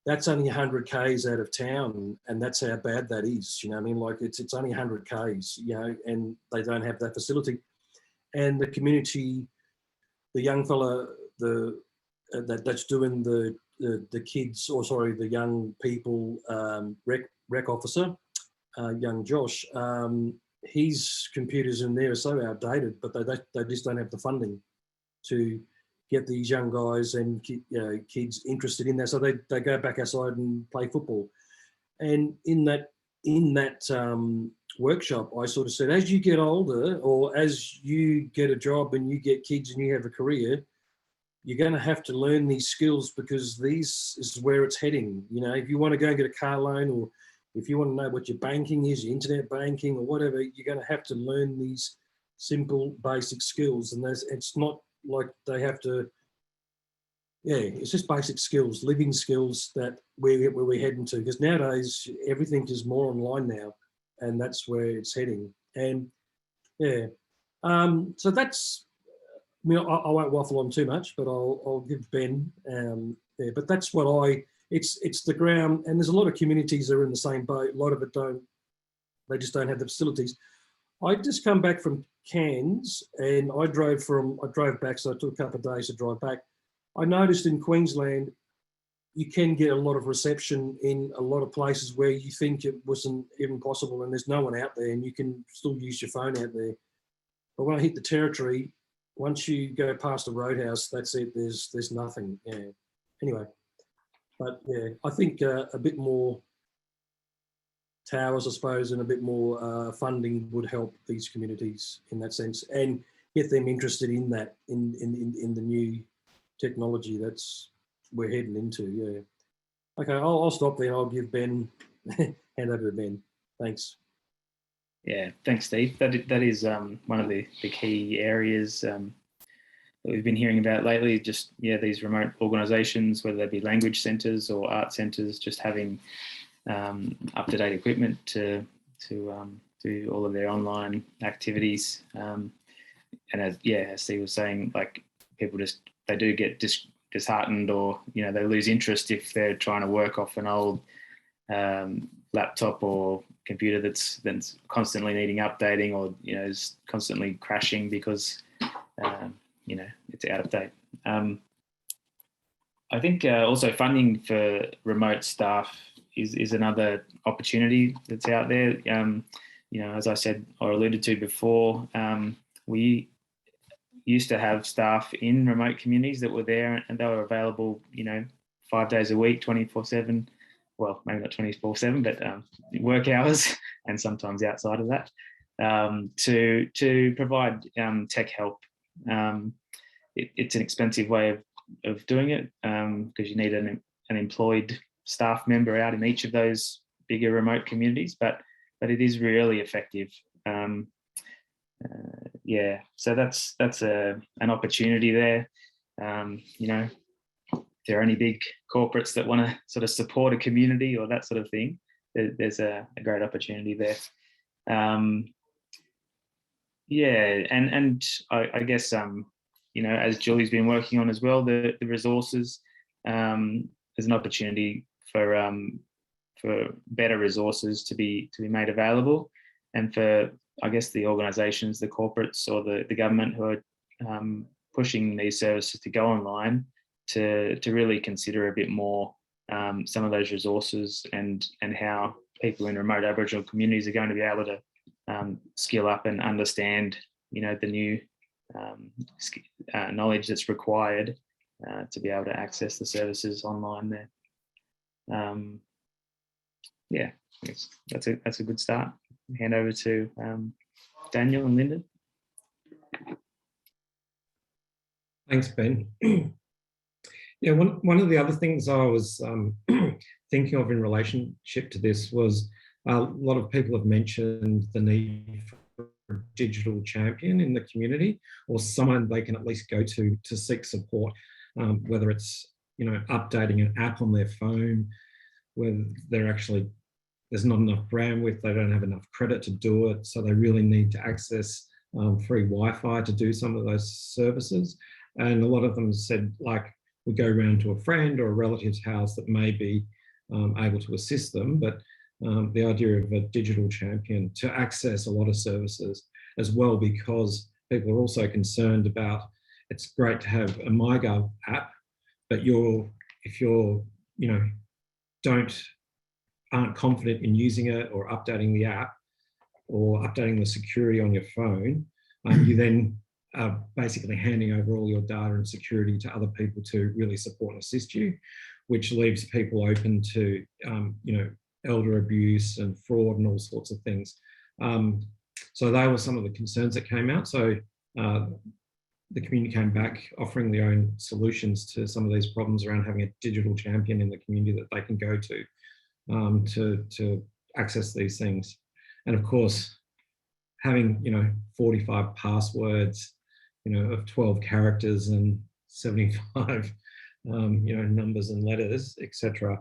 that's only 100 Ks out of town, and that's how bad that is. I mean, like it's only 100 Ks, and they don't have that facility. And the community, the young fella, that's doing the kids, or sorry, the young people rec officer, young Josh, his computers in there are so outdated, but they just don't have the funding to get these young guys and kids interested in that. So they go back outside and play football. And in that workshop, I sort of said, as you get older, or as you get a job and you get kids and you have a career, you're going to have to learn these skills, because this is where it's heading. If you want to go and get a car loan, or if you want to know what your banking is, your internet banking or whatever, you're going to have to learn these simple basic skills. And it's not like they have to, it's just basic skills, living skills that where we're heading to, because nowadays everything is more online now, and that's where it's heading. And so that's, I won't waffle on too much, but I'll give Ben but that's what it's the ground. And there's a lot of communities that are in the same boat. A lot of it they just don't have the facilities. I just come back from Cairns, and I drove back, so I took a couple of days to drive back. I noticed in Queensland, you can get a lot of reception in a lot of places where you think it wasn't even possible, and there's no one out there, and you can still use your phone out there. But when I hit the Territory, once you go past the roadhouse, that's it. There's nothing. Yeah. Anyway, but yeah, I think a bit more towers, I suppose, and a bit more funding would help these communities in that sense, and get them interested in that, in the new technology that's we're heading into. Yeah. Okay, I'll stop there. I'll give Ben, hand over to Ben. Thanks. Yeah, thanks, Steve. That is one of the key areas that we've been hearing about lately. Just these remote organisations, whether they be language centres or art centres, just having up-to-date equipment to do all of their online activities. And as Steve was saying, like people they do get disheartened, or they lose interest if they're trying to work off an old laptop or computer that's constantly needing updating, or is constantly crashing because it's out of date. I think also funding for remote staff is another opportunity that's out there. As I said or alluded to before, we used to have staff in remote communities that were there, and they were available 5 days a week, 24/7. Well, maybe not 24/7, but work hours, and sometimes outside of that, to provide tech help. It's an expensive way of doing it, because you need an employed staff member out in each of those bigger remote communities, but it is really effective. So that's an opportunity there. If there are any big corporates that want to sort of support a community or that sort of thing, there's a great opportunity there. And I guess as Julie's been working on as well, the resources, there's an opportunity for better resources to be made available, and for, I guess, the organisations, the corporates or the government who are pushing these services to go online, to really consider a bit more some of those resources and how people in remote Aboriginal communities are going to be able to skill up and understand, the new knowledge that's required to be able to access the services online there. That's a good start. Hand over to Daniel and Lyndon. Thanks, Ben. One of the other things I was thinking of in relationship to this was a lot of people have mentioned the need for a digital champion in the community, or someone they can at least go to seek support, whether it's updating an app on their phone, where there's not enough bandwidth, they don't have enough credit to do it, so they really need to access free Wi-Fi to do some of those services. And a lot of them said, like, we go around to a friend or a relative's house that may be able to assist them, but the idea of a digital champion to access a lot of services as well, because people are also concerned about, it's great to have a MyGov app, but if you're aren't confident in using it or updating the app or updating the security on your phone, you then are basically handing over all your data and security to other people to really support and assist you, which leaves people open to, elder abuse and fraud and all sorts of things. So they were some of the concerns that came out. So the community came back offering their own solutions to some of these problems around having a digital champion in the community that they can go to access these things. And of course, having 45 passwords, of 12 characters and 75 numbers and letters, etc.,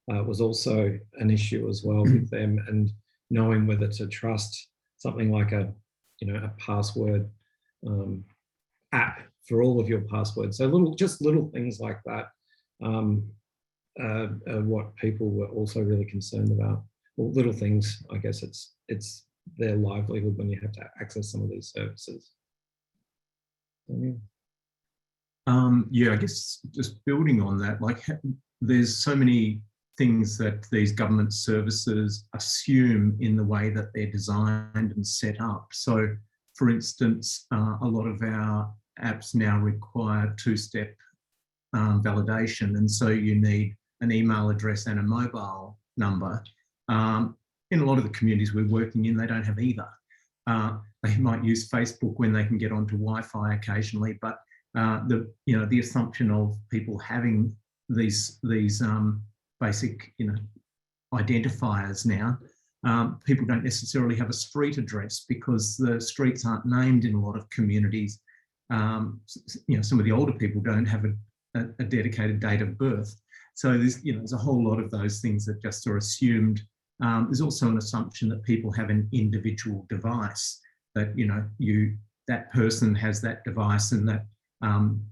was also an issue as well with them, and knowing whether to trust something like a password app for all of your passwords. So little things like that are what people were also really concerned about. Well, little things, I guess it's their livelihood when you have to access some of these services. I guess just building on that, like there's so many things that these government services assume in the way that they're designed and set up. So for instance, a lot of our apps now require two-step validation, and so you need an email address and a mobile number. in a lot of the communities we're working in, they don't have either. They might use Facebook when they can get onto Wi-Fi occasionally, but the assumption of people having these basic identifiers now, people don't necessarily have a street address because the streets aren't named in a lot of communities. Some of the older people don't have a dedicated date of birth. So there's a whole lot of those things that just are assumed. There's also an assumption that people have an individual device, that that person has that device and that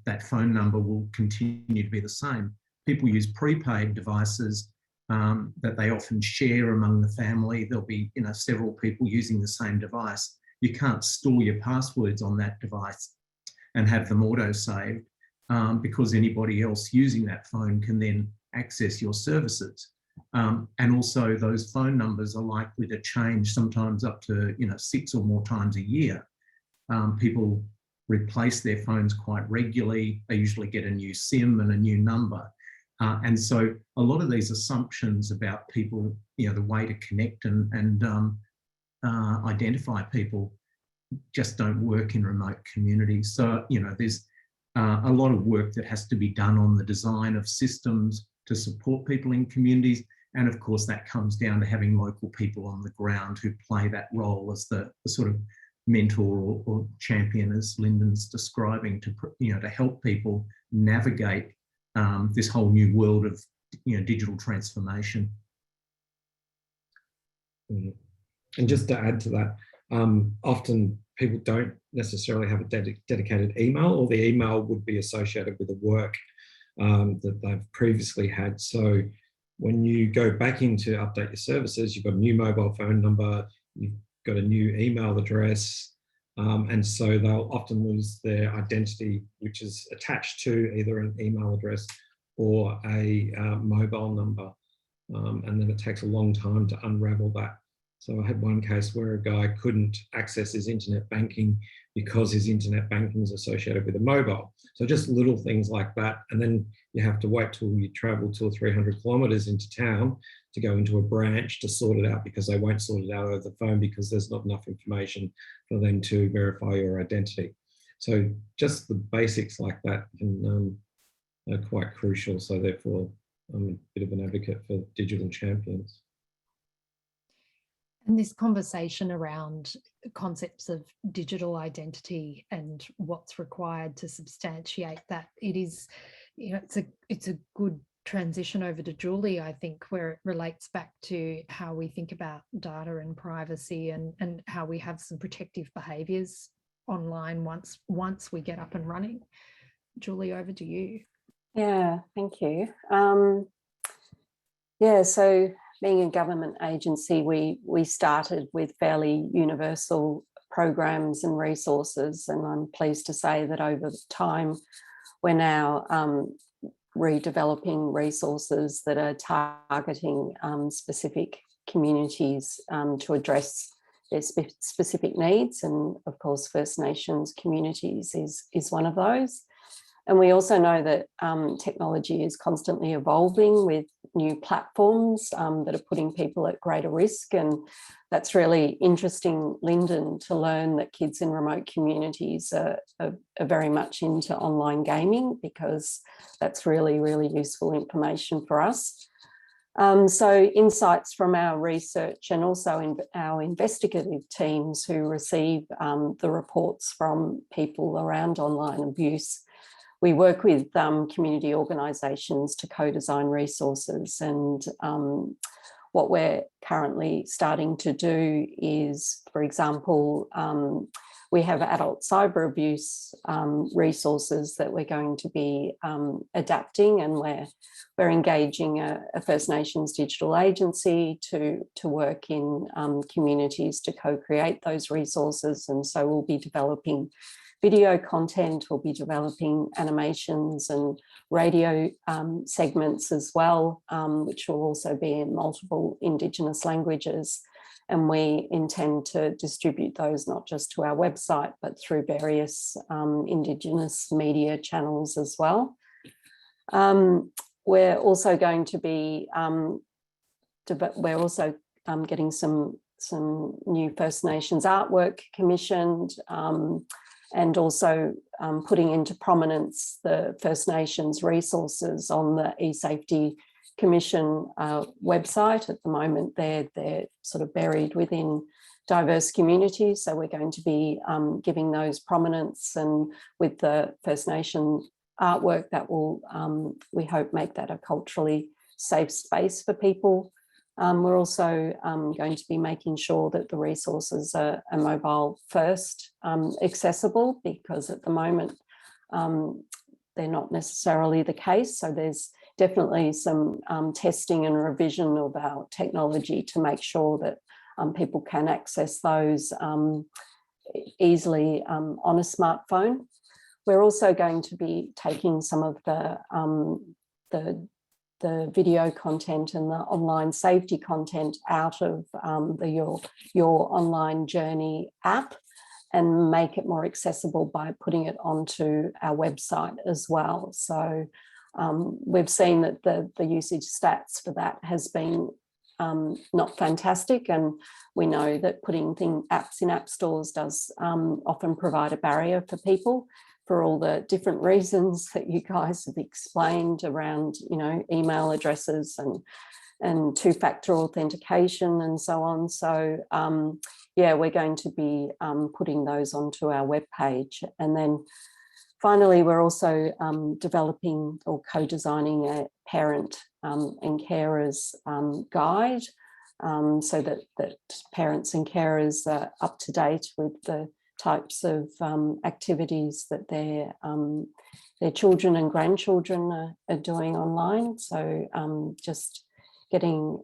that phone number will continue to be the same. People use prepaid devices that they often share among the family. There'll be several people using the same device. You can't store your passwords on that device and have them auto-saved because anybody else using that phone can then access your services. And also those phone numbers are likely to change sometimes up to 6 or more times a year. People replace their phones quite regularly. They usually get a new SIM and a new number. And so a lot of these assumptions about people, the way to connect and identify people just don't work in remote communities. So, there's a lot of work that has to be done on the design of systems to support people in communities. And of course, that comes down to having local people on the ground who play that role as the sort of mentor or champion, as Lyndon's describing, to help people navigate this whole new world of digital transformation. And just to add to that, often people don't necessarily have a dedicated email, or the email would be associated with the work that they've previously had. So when you go back in to update your services, you've got a new mobile phone number, you've got a new email address, and so they'll often lose their identity, which is attached to either an email address or a mobile number. And then it takes a long time to unravel that. So I had one case where a guy couldn't access his internet banking because his internet banking is associated with a mobile. So just little things like that. And then you have to wait till you travel 200 or 300 kilometres into town to go into a branch to sort it out, because they won't sort it out over the phone because there's not enough information for them to verify your identity. So just the basics like that are quite crucial. So therefore, I'm a bit of an advocate for digital champions. And this conversation around concepts of digital identity and what's required to substantiate that, it is, it's a good transition over to Julie, I think, where it relates back to how we think about data and privacy and how we have some protective behaviours online once we get up and running. Julie, over to you. Yeah, thank you. So being a government agency, we started with fairly universal programs and resources, and I'm pleased to say that over time we're now redeveloping resources that are targeting specific communities to address their specific needs, and of course First Nations communities is one of those. And we also know that technology is constantly evolving with new platforms that are putting people at greater risk. And that's really interesting, Lyndon, to learn that kids in remote communities are very much into online gaming, because that's really, really useful information for us. So insights from our research and also in our investigative teams who receive the reports from people around online abuse. We work with community organisations to co-design resources, and what we're currently starting to do is, for example, we have adult cyber abuse resources that we're going to be adapting, and we're engaging a First Nations Digital Agency to work in communities to co-create those resources. And so we'll be developing video content, we'll be developing animations and radio segments as well, which will also be in multiple Indigenous languages. And we intend to distribute those not just to our website, but through various Indigenous media channels as well. We're also going to be getting some new First Nations artwork commissioned, and also putting into prominence the First Nations resources on the eSafety Commission website. At the moment, they're sort of buried within diverse communities, so we're going to be giving those prominence, and with the First Nation artwork that will, we hope, make that a culturally safe space for people. We're also going to be making sure that the resources are mobile first accessible, because at the moment they're not necessarily the case. So there's definitely some testing and revision of our technology to make sure that people can access those easily on a smartphone. We're also going to be taking some of the video content and the online safety content out of your online journey app, and make it more accessible by putting it onto our website as well. So we've seen that the usage stats for that has been not fantastic, and we know that putting apps in app stores does often provide a barrier for people, for all the different reasons that you guys have explained around, you know, email addresses and two-factor authentication and so on. So yeah, we're going to be putting those onto our webpage. And then finally, we're also developing or co-designing a parent and carers guide, so that parents and carers are up to date with the types of activities that their children and grandchildren are doing online. So just getting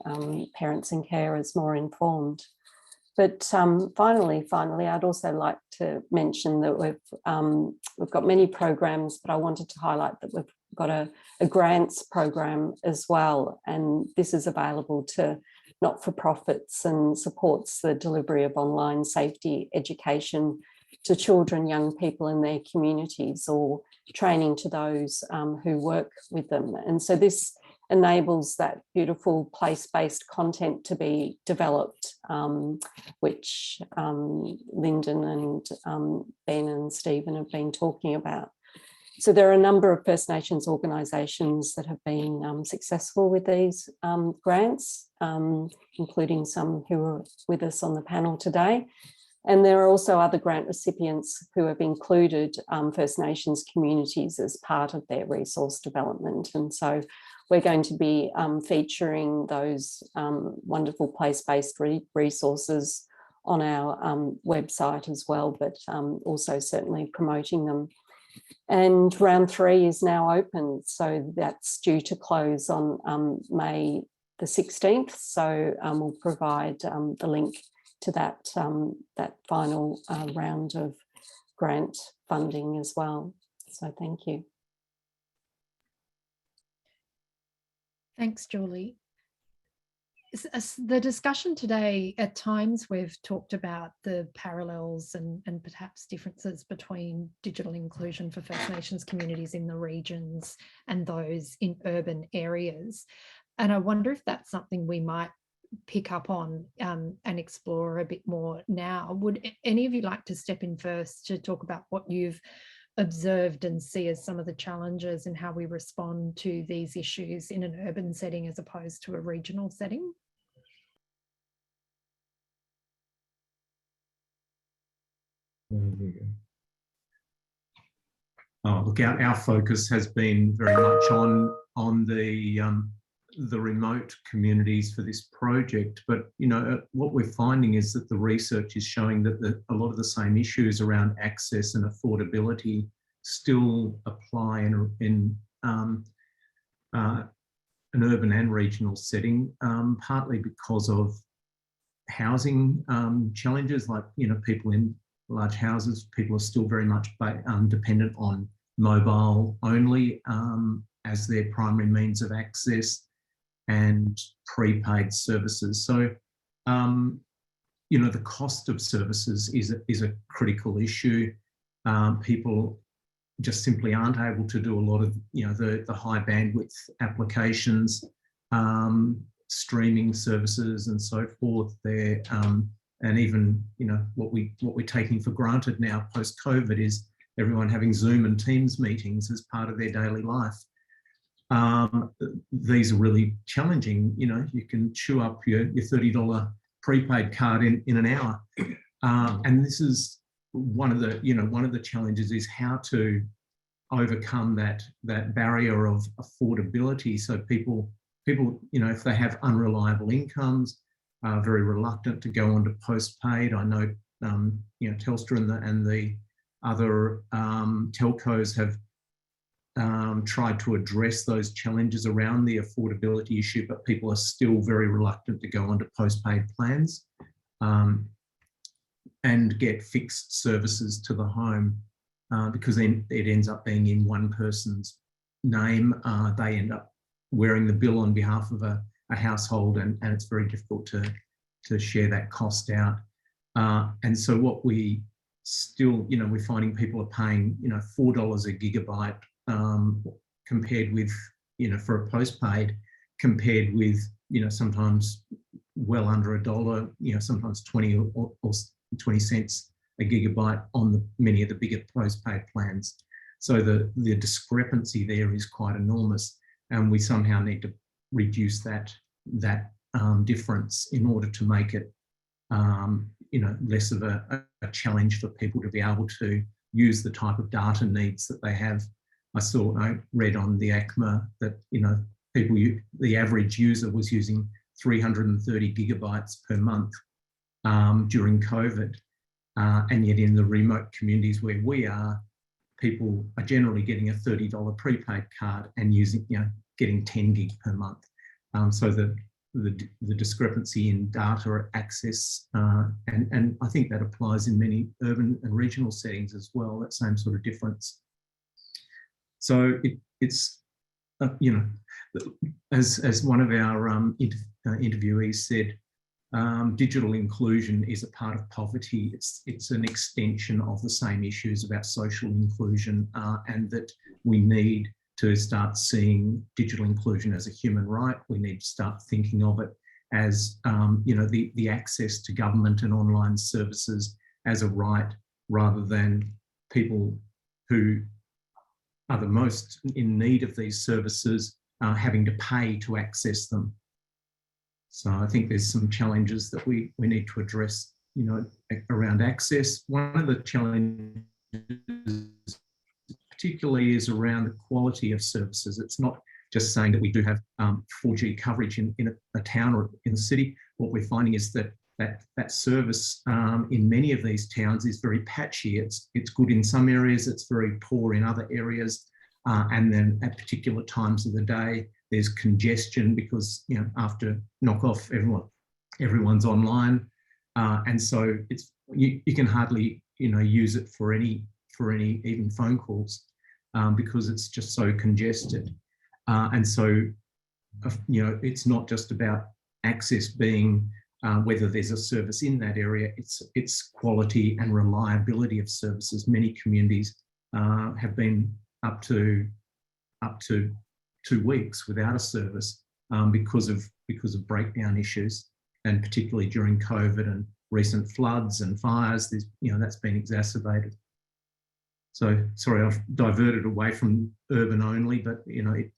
parents and carers more informed. But finally, I'd also like to mention that we've got many programs, but I wanted to highlight that we've got a grants program as well, and this is available to not-for-profits and supports the delivery of online safety education to children, young people in their communities, or training to those who work with them. And so this enables that beautiful place-based content to be developed, which Lyndon and Ben and Stephen have been talking about. So there are a number of First Nations organisations that have been successful with these grants, including some who are with us on the panel today. And there are also other grant recipients who have included First Nations communities as part of their resource development. And so we're going to be featuring those wonderful place-based resources on our website as well, but also certainly promoting them. And round 3 is now open, so that's due to close on May the 16th. So we'll provide the link to that, that final round of grant funding as well. So thank you. Thanks, Julie. The discussion today, at times we've talked about the parallels and perhaps differences between digital inclusion for First Nations communities in the regions and those in urban areas. And I wonder if that's something we might pick up on and explore a bit more now. Would any of you like to step in first to talk about what you've observed and see as some of the challenges and how we respond to these issues in an urban setting as opposed to a regional setting? Oh, look, our focus has been very much on the remote communities for this project, but you know what we're finding is that the research is showing that a lot of the same issues around access and affordability still apply in an urban and regional setting, partly because of housing challenges, like, you know, people in large houses, people are still very much dependent on mobile only as their primary means of access, and prepaid services. So, you know, the cost of services is a critical issue. People just simply aren't able to do a lot of, you know, the high bandwidth applications. streaming services and so forth there, and even what we're taking for granted now post COVID is everyone having Zoom and Teams meetings as part of their daily life. These are really challenging. You can chew up your $30 prepaid card in an hour, and this is one of the challenges is how to overcome that barrier of affordability. So people, if they have unreliable incomes, are very reluctant to go onto postpaid. I know, Telstra and the other telcos have tried to address those challenges around the affordability issue, but people are still very reluctant to go onto postpaid plans and get fixed services to the home because then it ends up being in one person's name. They end up wearing the bill on behalf of a household, and it's very difficult to share that cost out. And so what we still, we're finding people are paying, $4 a gigabyte compared with, for a postpaid, compared with, sometimes well under $1, sometimes 20 or 20 cents a gigabyte on many of the bigger postpaid plans. So the discrepancy there is quite enormous, and we somehow need to reduce that difference in order to make it, less of a challenge for people to be able to use the type of data needs that they have. I read on the ACMA that, the average user was using 330 gigabytes per month during COVID. And yet in the remote communities where we are, people are generally getting a $30 prepaid card and getting 10 gig per month. So the discrepancy in data access, and I think that applies in many urban and regional settings as well, that same sort of difference. So it's, as one of our interviewees said, digital inclusion is a part of poverty. It's an extension of the same issues about social inclusion, and that we need to start seeing digital inclusion as a human right. We need to start thinking of it as, the access to government and online services as a right, rather than people who are the most in need of these services having to pay to access them. So I think there's some challenges that we need to address, around access. One of the challenges particularly is around the quality of services. It's not just saying that we do have 4G coverage in a town or in a city. What we're finding is that service in many of these towns is very patchy. It's good in some areas, it's very poor in other areas. And then at particular times of the day, there's congestion because, after knock off, everyone's online. And so you can hardly, use it for any even phone calls because it's just so congested. And so, it's not just about access being whether there's a service in that area, it's quality and reliability of services. Many communities have been up to 2 weeks without a service because of breakdown issues, and particularly during COVID and recent floods and fires, that's been exacerbated. So sorry, I've diverted away from urban only, but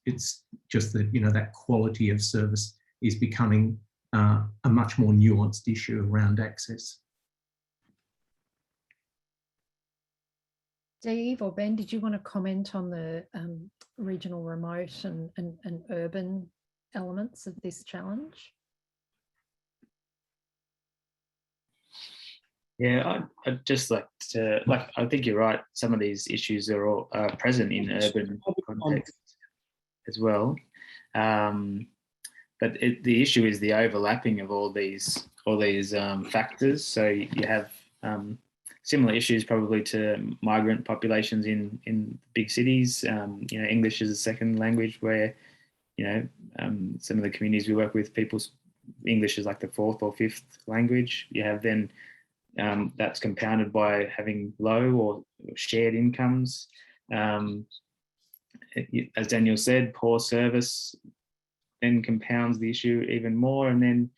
it's just that that quality of service is becoming a much more nuanced issue around access. Steve or Ben, did you want to comment on the regional remote and urban elements of this challenge? Yeah, I'd just like to, I think you're right. Some of these issues are all present in urban context as well. But the issue is the overlapping of all these factors. So you have similar issues probably to migrant populations in big cities. English is a second language where, some of the communities we work with, people's English is like the fourth or fifth language. You have then that's compounded by having low or shared incomes. As Daniel said, poor service, then compounds the issue even more. And then,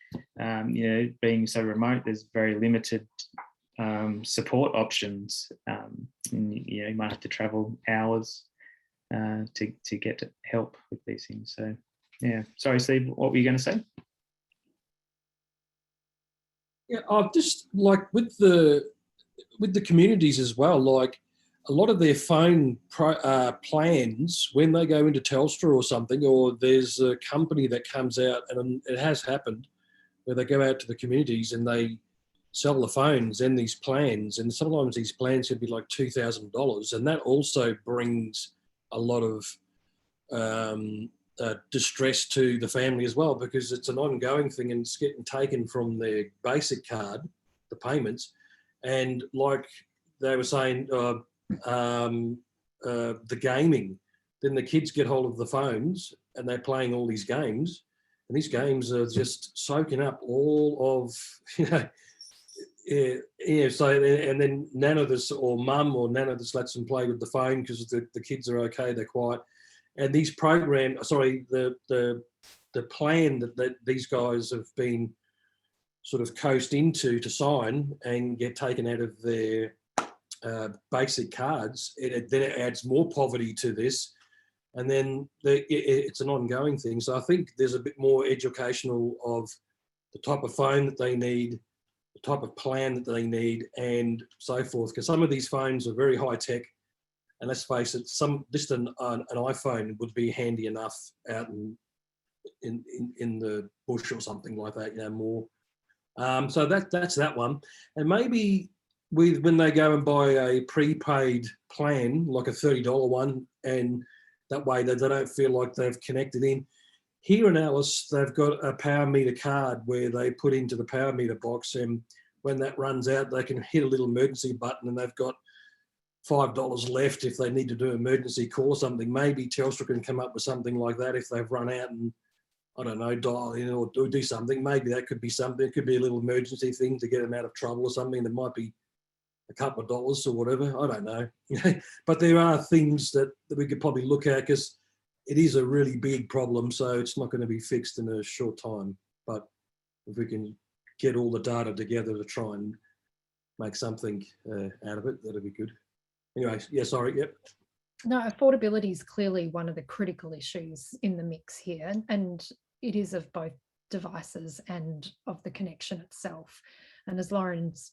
you know, being so remote, there's very limited support options. And, you know, you might have to travel hours to get help with these things. So, yeah. Sorry, Steve, what were you going to say? Yeah, I've just like with the communities as well, like a lot of their phone plans, when they go into Telstra or something, or there's a company that comes out, and it has happened, where they go out to the communities and they sell the phones and these plans, and sometimes these plans can be like $2,000, and that also brings a lot of distress to the family as well, because it's an ongoing thing and it's getting taken from their basic card, the payments, and like they were saying, the gaming, then the kids get hold of the phones and they're playing all these games, and these games are just soaking up all of, so, and then none of this, or mum or none of this lets them play with the phone because the kids are okay, they're quiet. And these the plan that these guys have been sort of coaxed into to sign and get taken out of their basic cards, then it adds more poverty to this, and then it's an ongoing thing. So I think there's a bit more educational of the type of phone that they need, the type of plan that they need, and so forth, because some of these phones are very high tech, and let's face it, just an iPhone would be handy enough out in the bush or something like that, you know, more. So that's that one. And maybe when they go and buy a prepaid plan, like a $30 one, and that way they don't feel like they've connected in. Here in Alice, they've got a power meter card where they put into the power meter box, and when that runs out, they can hit a little emergency button, and they've got $5 left if they need to do an emergency call or something. Maybe Telstra can come up with something like that if they've run out and, I don't know, dial in or do something. Maybe that could be something. It could be a little emergency thing to get them out of trouble or something. There might be a couple of dollars or whatever. I don't know. But there are things that we could probably look at, because it is a really big problem. So it's not going to be fixed in a short time. But if we can get all the data together to try and make something out of it, that'd be good. Anyway, yeah, sorry, yep. No, affordability is clearly one of the critical issues in the mix here, and it is of both devices and of the connection itself. And as Laurence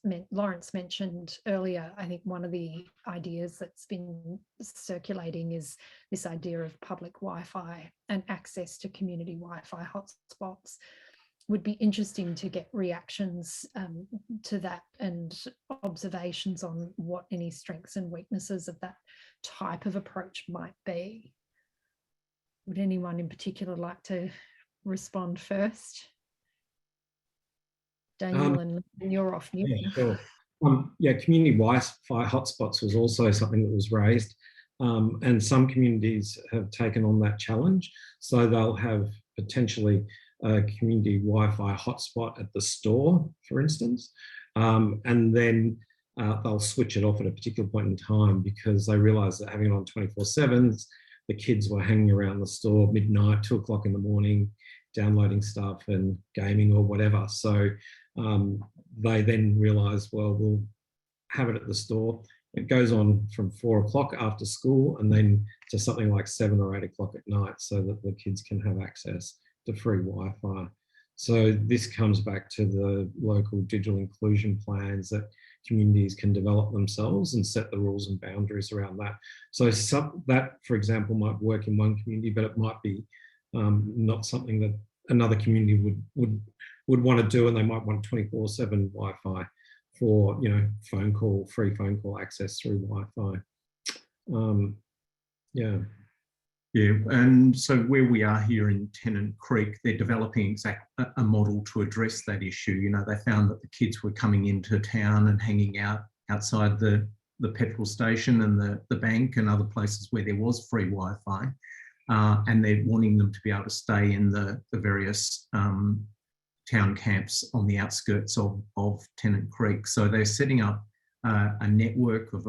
mentioned earlier, I think one of the ideas that's been circulating is this idea of public Wi-Fi and access to community Wi-Fi hotspots. Would be interesting to get reactions to that and observations on what any strengths and weaknesses of that type of approach might be. Would anyone in particular like to respond first? Daniel, and you're off mute. Yeah, sure. Yeah, community Wi-Fi hotspots was also something that was raised, and some communities have taken on that challenge. So they'll have potentially a community Wi-Fi hotspot at the store, for instance, and then they'll switch it off at a particular point in time, because they realise that having it on 24/7, the kids were hanging around the store midnight, 2 o'clock in the morning, downloading stuff and gaming or whatever. So they then realise, well, we'll have it at the store. It goes on from 4 o'clock after school, and then to something like 7 or 8 o'clock at night, so that the kids can have access to free Wi-Fi. So this comes back to the local digital inclusion plans that communities can develop themselves and set the rules and boundaries around that. So that, for example, might work in one community, but it might be not something that another community would want to do, and they might want 24/7 Wi-Fi for, you know, free phone call access through Wi-Fi. Yeah. Yeah, and so where we are here in Tennant Creek, they're developing a model to address that issue. You know, they found that the kids were coming into town and hanging out outside the petrol station and the bank and other places where there was free Wi-Fi, and they're wanting them to be able to stay in the various town camps on the outskirts of Tennant Creek. So they're setting up a network of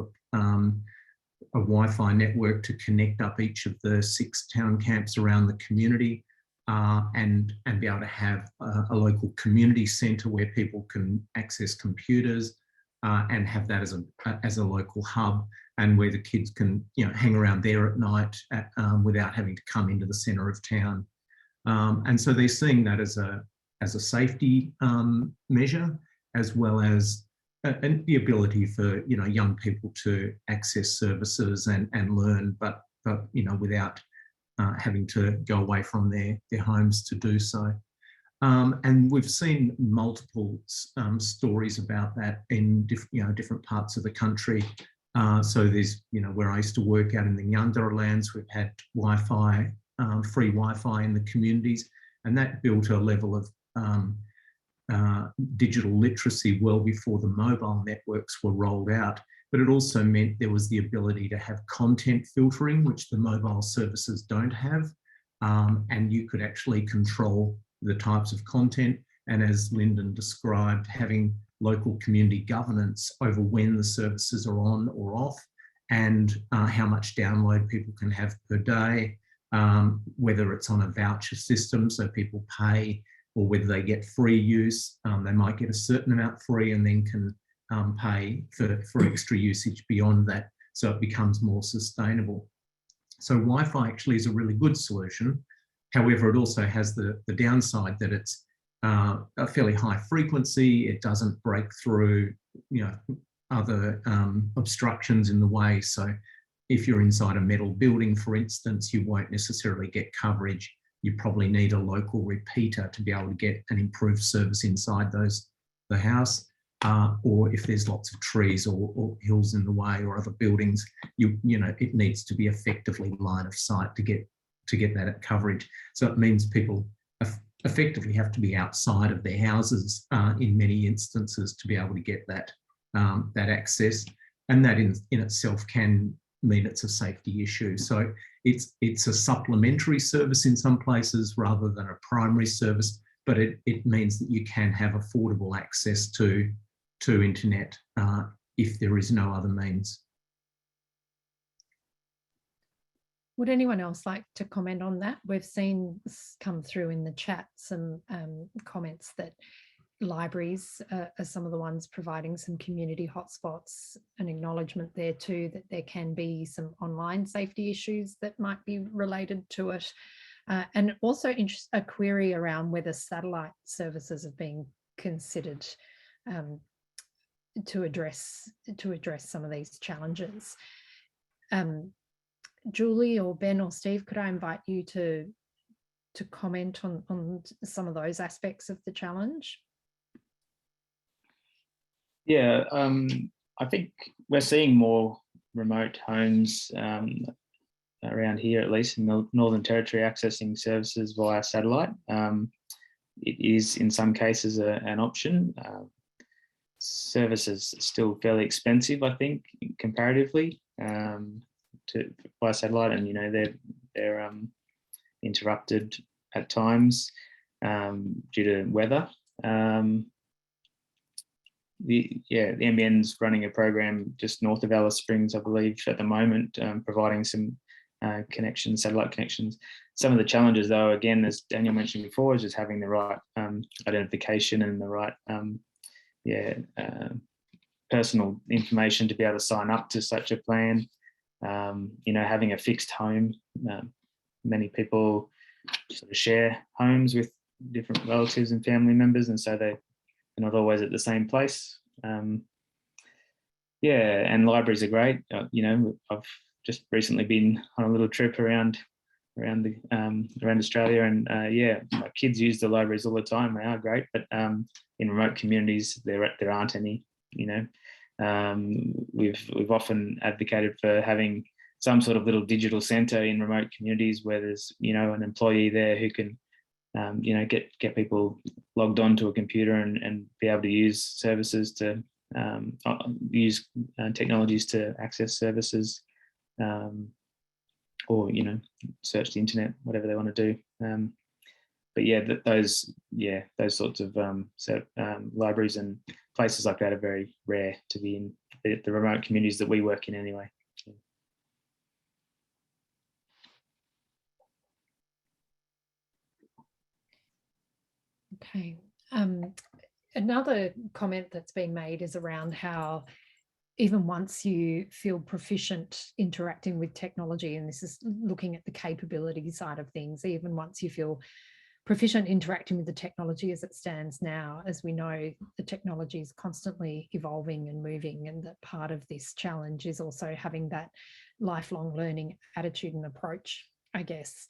a Wi-Fi network to connect up each of the 6 town camps around the community. and be able to have a local community centre where people can access computers and have that as a local hub, and where the kids can hang around there at night without having to come into the centre of town. And so they're seeing that as a safety measure, as well as the ability for young people to access services and learn, but without having to go away from their homes to do so. And we've seen multiple stories about that in different parts of the country. So there's, where I used to work out in the Ngundera lands, we've had Wi-Fi, free Wi-Fi in the communities, and that built a level of digital literacy well before the mobile networks were rolled out. But it also meant there was the ability to have content filtering, which the mobile services don't have. And you could actually control the types of content. And as Lyndon described, having local community governance over when the services are on or off, and how much download people can have per day, whether it's on a voucher system, so people pay, or whether they get free use. They might get a certain amount free and then can pay for extra usage beyond that, so it becomes more sustainable. So Wi-Fi actually is a really good solution. However, it also has the downside that it's a fairly high frequency. It doesn't break through, other obstructions in the way. So if you're inside a metal building, for instance, you won't necessarily get coverage. You probably need a local repeater to be able to get an improved service inside the house. Or if there's lots of trees or hills in the way or other buildings, it needs to be effectively line of sight to get that coverage. So it means people effectively have to be outside of their houses in many instances to be able to get that access, and that in itself can mean it's a safety issue. So it's a supplementary service in some places rather than a primary service, but it means that you can have affordable access to internet if there is no other means. Would anyone else like to comment on that? We've seen come through in the chat some comments that libraries are some of the ones providing some community hotspots, an acknowledgement there too that there can be some online safety issues that might be related to it. And also a query around whether satellite services are being considered to address some of these challenges. Julie or Ben or Steve, could I invite you to comment on some of those aspects of the challenge? Yeah, I think we're seeing more remote homes around here, at least in the Northern Territory, accessing services via satellite. It is in some cases an option. Services still fairly expensive, I think, comparatively via satellite, and they're interrupted at times due to weather. The NBN's running a program just north of Alice Springs, I believe, at the moment, providing some connections, satellite connections. Some of the challenges, though, again, as Daniel mentioned before, is just having the right identification and the right personal information to be able to sign up to such a plan. Having a fixed home. Many people sort of share homes with different relatives and family members, and so they're not always at the same place. And libraries are great. I've just recently been on a little trip around Australia, and my kids use the libraries all the time. They are great, but in remote communities there aren't any. We've often advocated for having some sort of little digital centre in remote communities where there's an employee there who can get people logged onto a computer and be able to use services to use technologies to access services, or search the internet, whatever they want to do. But those sorts of libraries and places like that are very rare to be in the remote communities that we work in anyway. Okay. Another comment that's been made is around how even once you feel proficient interacting with technology, and this is looking at the capability side of things, even once you feel proficient interacting with the technology as it stands now, as we know, the technology is constantly evolving and moving, and that part of this challenge is also having that lifelong learning attitude and approach, I guess.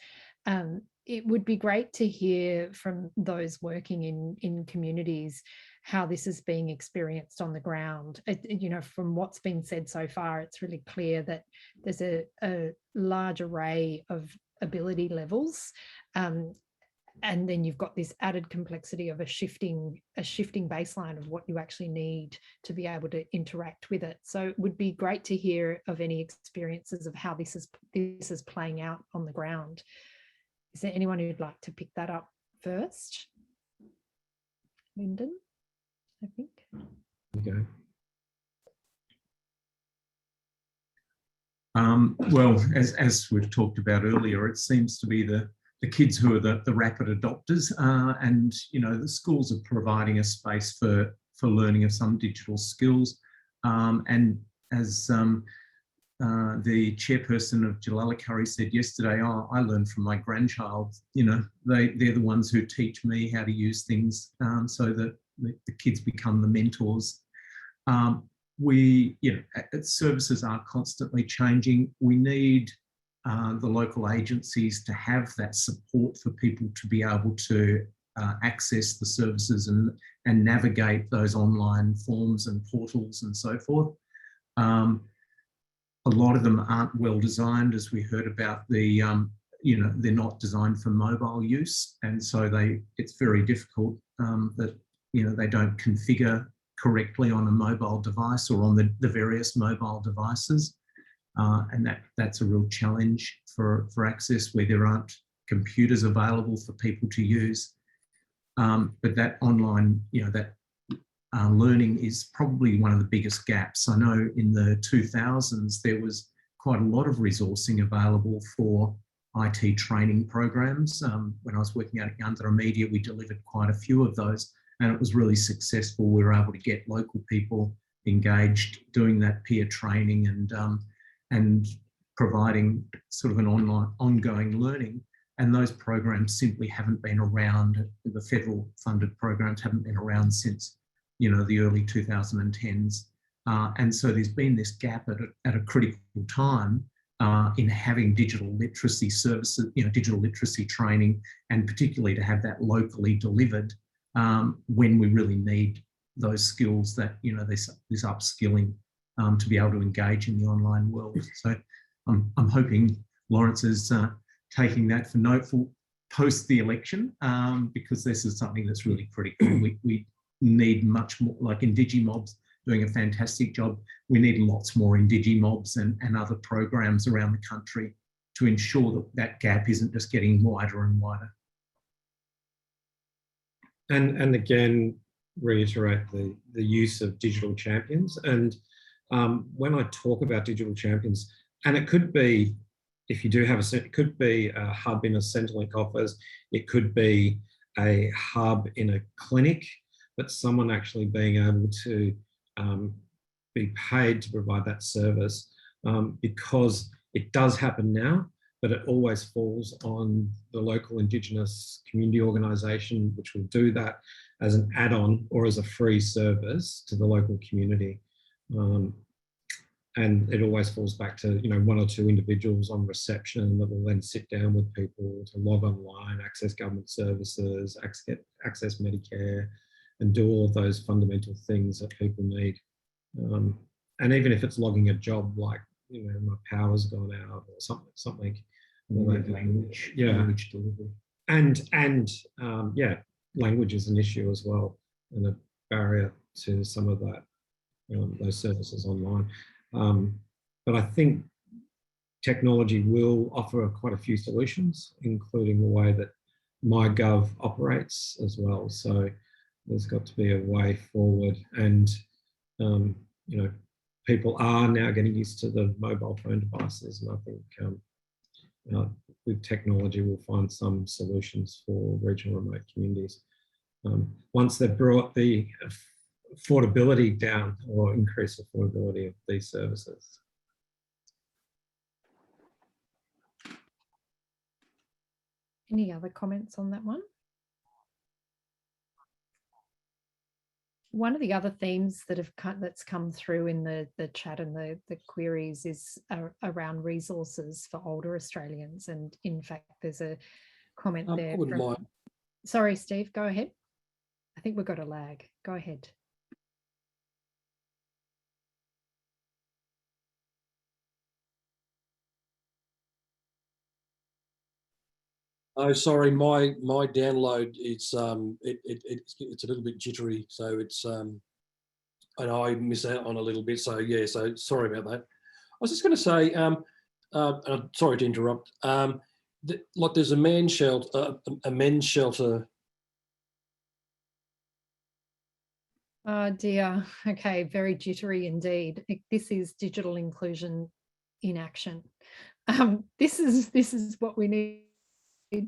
It would be great to hear from those working in communities how this is being experienced on the ground. You know, from what's been said so far, it's really clear that there's a large array of ability levels. And then you've got this added complexity of a shifting baseline of what you actually need to be able to interact with it. So it would be great to hear of any experiences of how this is playing out on the ground. Is there anyone who'd like to pick that up first? Lyndon, I think. Okay. Well, as we've talked about earlier, it seems to be the kids who are the rapid adopters, and you know, the schools are providing a space for learning of some digital skills, and as the chairperson of Jalalakari said yesterday, oh, I learned from my grandchild. You know, they're the ones who teach me how to use things, so that the kids become the mentors. You know, services are constantly changing. We need the local agencies to have that support for people to be able to access the services and navigate those online forms and portals and so forth. A lot of them aren't well designed, as we heard about you know, they're not designed for mobile use, and so it's very difficult that, you know, they don't configure correctly on a mobile device or on the various mobile devices. And that's a real challenge for access where there aren't computers available for people to use. But that online, you know, that learning is probably one of the biggest gaps. I know in the 2000s, there was quite a lot of resourcing available for IT training programs. When I was working out at Yandara Media, we delivered quite a few of those, and it was really successful. We were able to get local people engaged doing that peer training and providing sort of an online ongoing learning. And those programs simply haven't been around. The federal funded programs haven't been around since, you know, the early 2010s. And so there's been this gap at a critical time in having digital literacy services, you know, digital literacy training, and particularly to have that locally delivered when we really need those skills that, you know, this upskilling to be able to engage in the online world. So I'm hoping Laurence is taking that for note for post the election, because this is something that's really critical. We need much more, like IndigiMOB's doing a fantastic job. We need lots more IndigiMOBs and other programs around the country to ensure that that gap isn't just getting wider and wider. And again, reiterate the use of digital champions. And when I talk about digital champions, and it could be, if you do have it could be a hub in a Centrelink office, it could be a hub in a clinic, but someone actually being able to be paid to provide that service, because it does happen now, but it always falls on the local Indigenous community organisation, which will do that as an add-on or as a free service to the local community. And it always falls back to, you know, one or two individuals on reception that will then sit down with people to log online, access government services, access Medicare, and do all of those fundamental things that people need. And even if it's logging a job, like, you know, my power's gone out or something. Language delivery. And yeah, language is an issue as well, and a barrier to some of that, those services online. But I think technology will offer quite a few solutions, including the way that MyGov operates as well. So there's got to be a way forward, and you know, people are now getting used to the mobile phone devices, and I think with technology we'll find some solutions for regional remote communities. once they've brought the affordability down or increase affordability of these services. Any other comments on that one? One of the other themes that that's come through in the chat and the queries is around resources for older Australians. And in fact, there's a comment there. Sorry, Steve, go ahead. I think we've got a lag. Go ahead. Oh, sorry, my download, it's a little bit jittery, so it's and I miss out on a little bit. So yeah, so sorry about that. I was just going to say, sorry to interrupt. Like there's a men's shelter. Oh dear. Okay, very jittery indeed. This is digital inclusion in action. This is what we need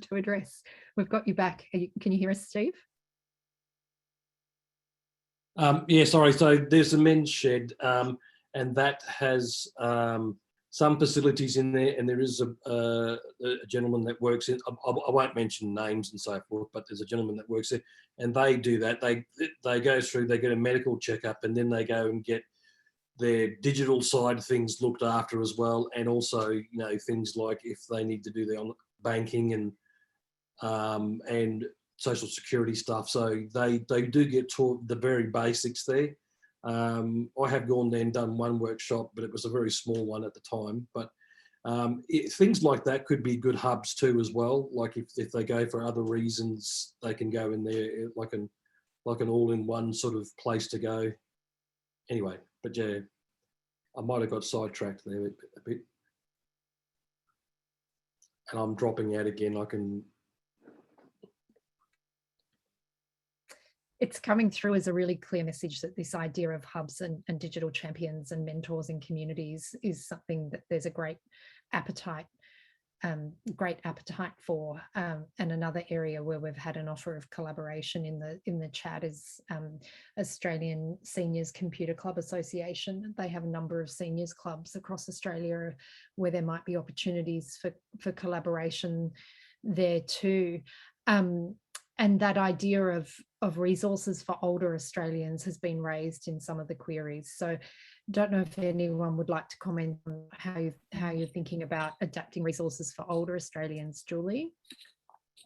to address. We've got you back. Can you hear us, Steve? Yeah, sorry. So there's a men's shed, and that has some facilities in there, and there is a gentleman that works in. I won't mention names and so forth, but there's a gentleman that works there, and they do that. They go through. They get a medical checkup, and then they go and get their digital side of things looked after as well, and also things like if they need to do their banking and social security stuff. So they do get taught the very basics there. I have gone there and done one workshop, but it was a very small one at the time. But things like that could be good hubs too as well. Like if they go for other reasons, they can go in there like an all-in-one sort of place to go. Anyway, but yeah, I might have got sidetracked there a bit. And I'm dropping out again. It's coming through as a really clear message that this idea of hubs and digital champions and mentors in communities is something that there's a great appetite for. And another area where we've had an offer of collaboration in the chat is Australian Seniors Computer Club Association. They have a number of seniors clubs across Australia where there might be opportunities for collaboration there too. And that idea of resources for older Australians has been raised in some of the queries. So don't know if anyone would like to comment on how you're thinking about adapting resources for older Australians. Julie?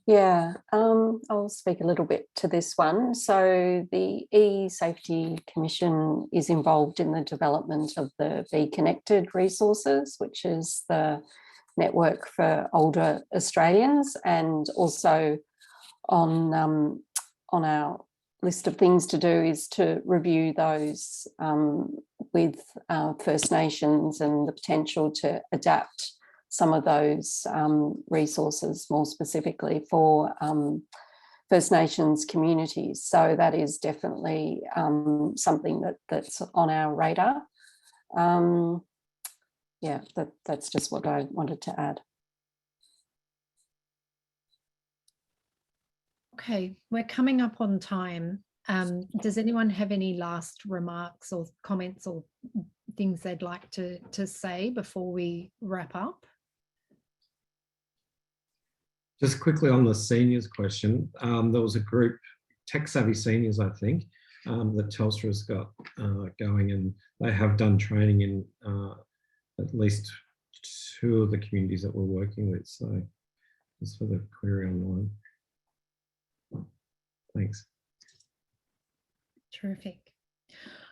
Yeah, I'll speak a little bit to this one. So the eSafety Commission is involved in the development of the Be Connected resources, which is the network for older Australians, and also on our list of things to do is to review those with First Nations and the potential to adapt some of those resources more specifically for First Nations communities. So that is definitely something that's on our radar. Yeah, that's just what I wanted to add. Okay, we're coming up on time. Does anyone have any last remarks or comments or things they'd like to say before we wrap up? Just quickly on the seniors question, there was a group, Tech Savvy Seniors, I think, that Telstra's got going, and they have done training in at least 2 of the communities that we're working with. So just for the query online. Thanks. Terrific.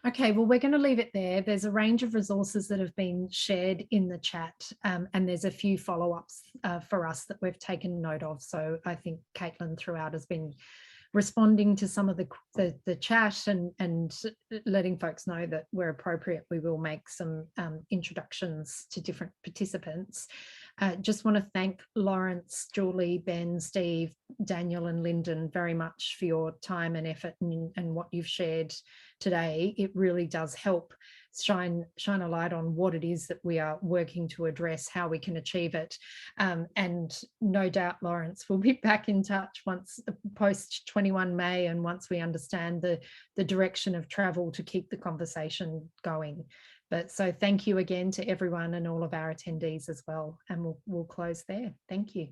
Okay, well, we're going to leave it there. There's a range of resources that have been shared in the chat, and there's a few follow-ups for us that we've taken note of. So I think Caitlin throughout has been responding to some of the chat and letting folks know that where appropriate, we will make some introductions to different participants. Just want to thank Laurence, Julie, Ben, Steve, Daniel and Lyndon very much for your time and effort and what you've shared today. It really does help shine a light on what it is that we are working to address, how we can achieve it. And no doubt, Laurence, we'll be back in touch once post 21 May and once we understand the direction of travel to keep the conversation going. But so thank you again to everyone and all of our attendees as well. And we'll close there. Thank you.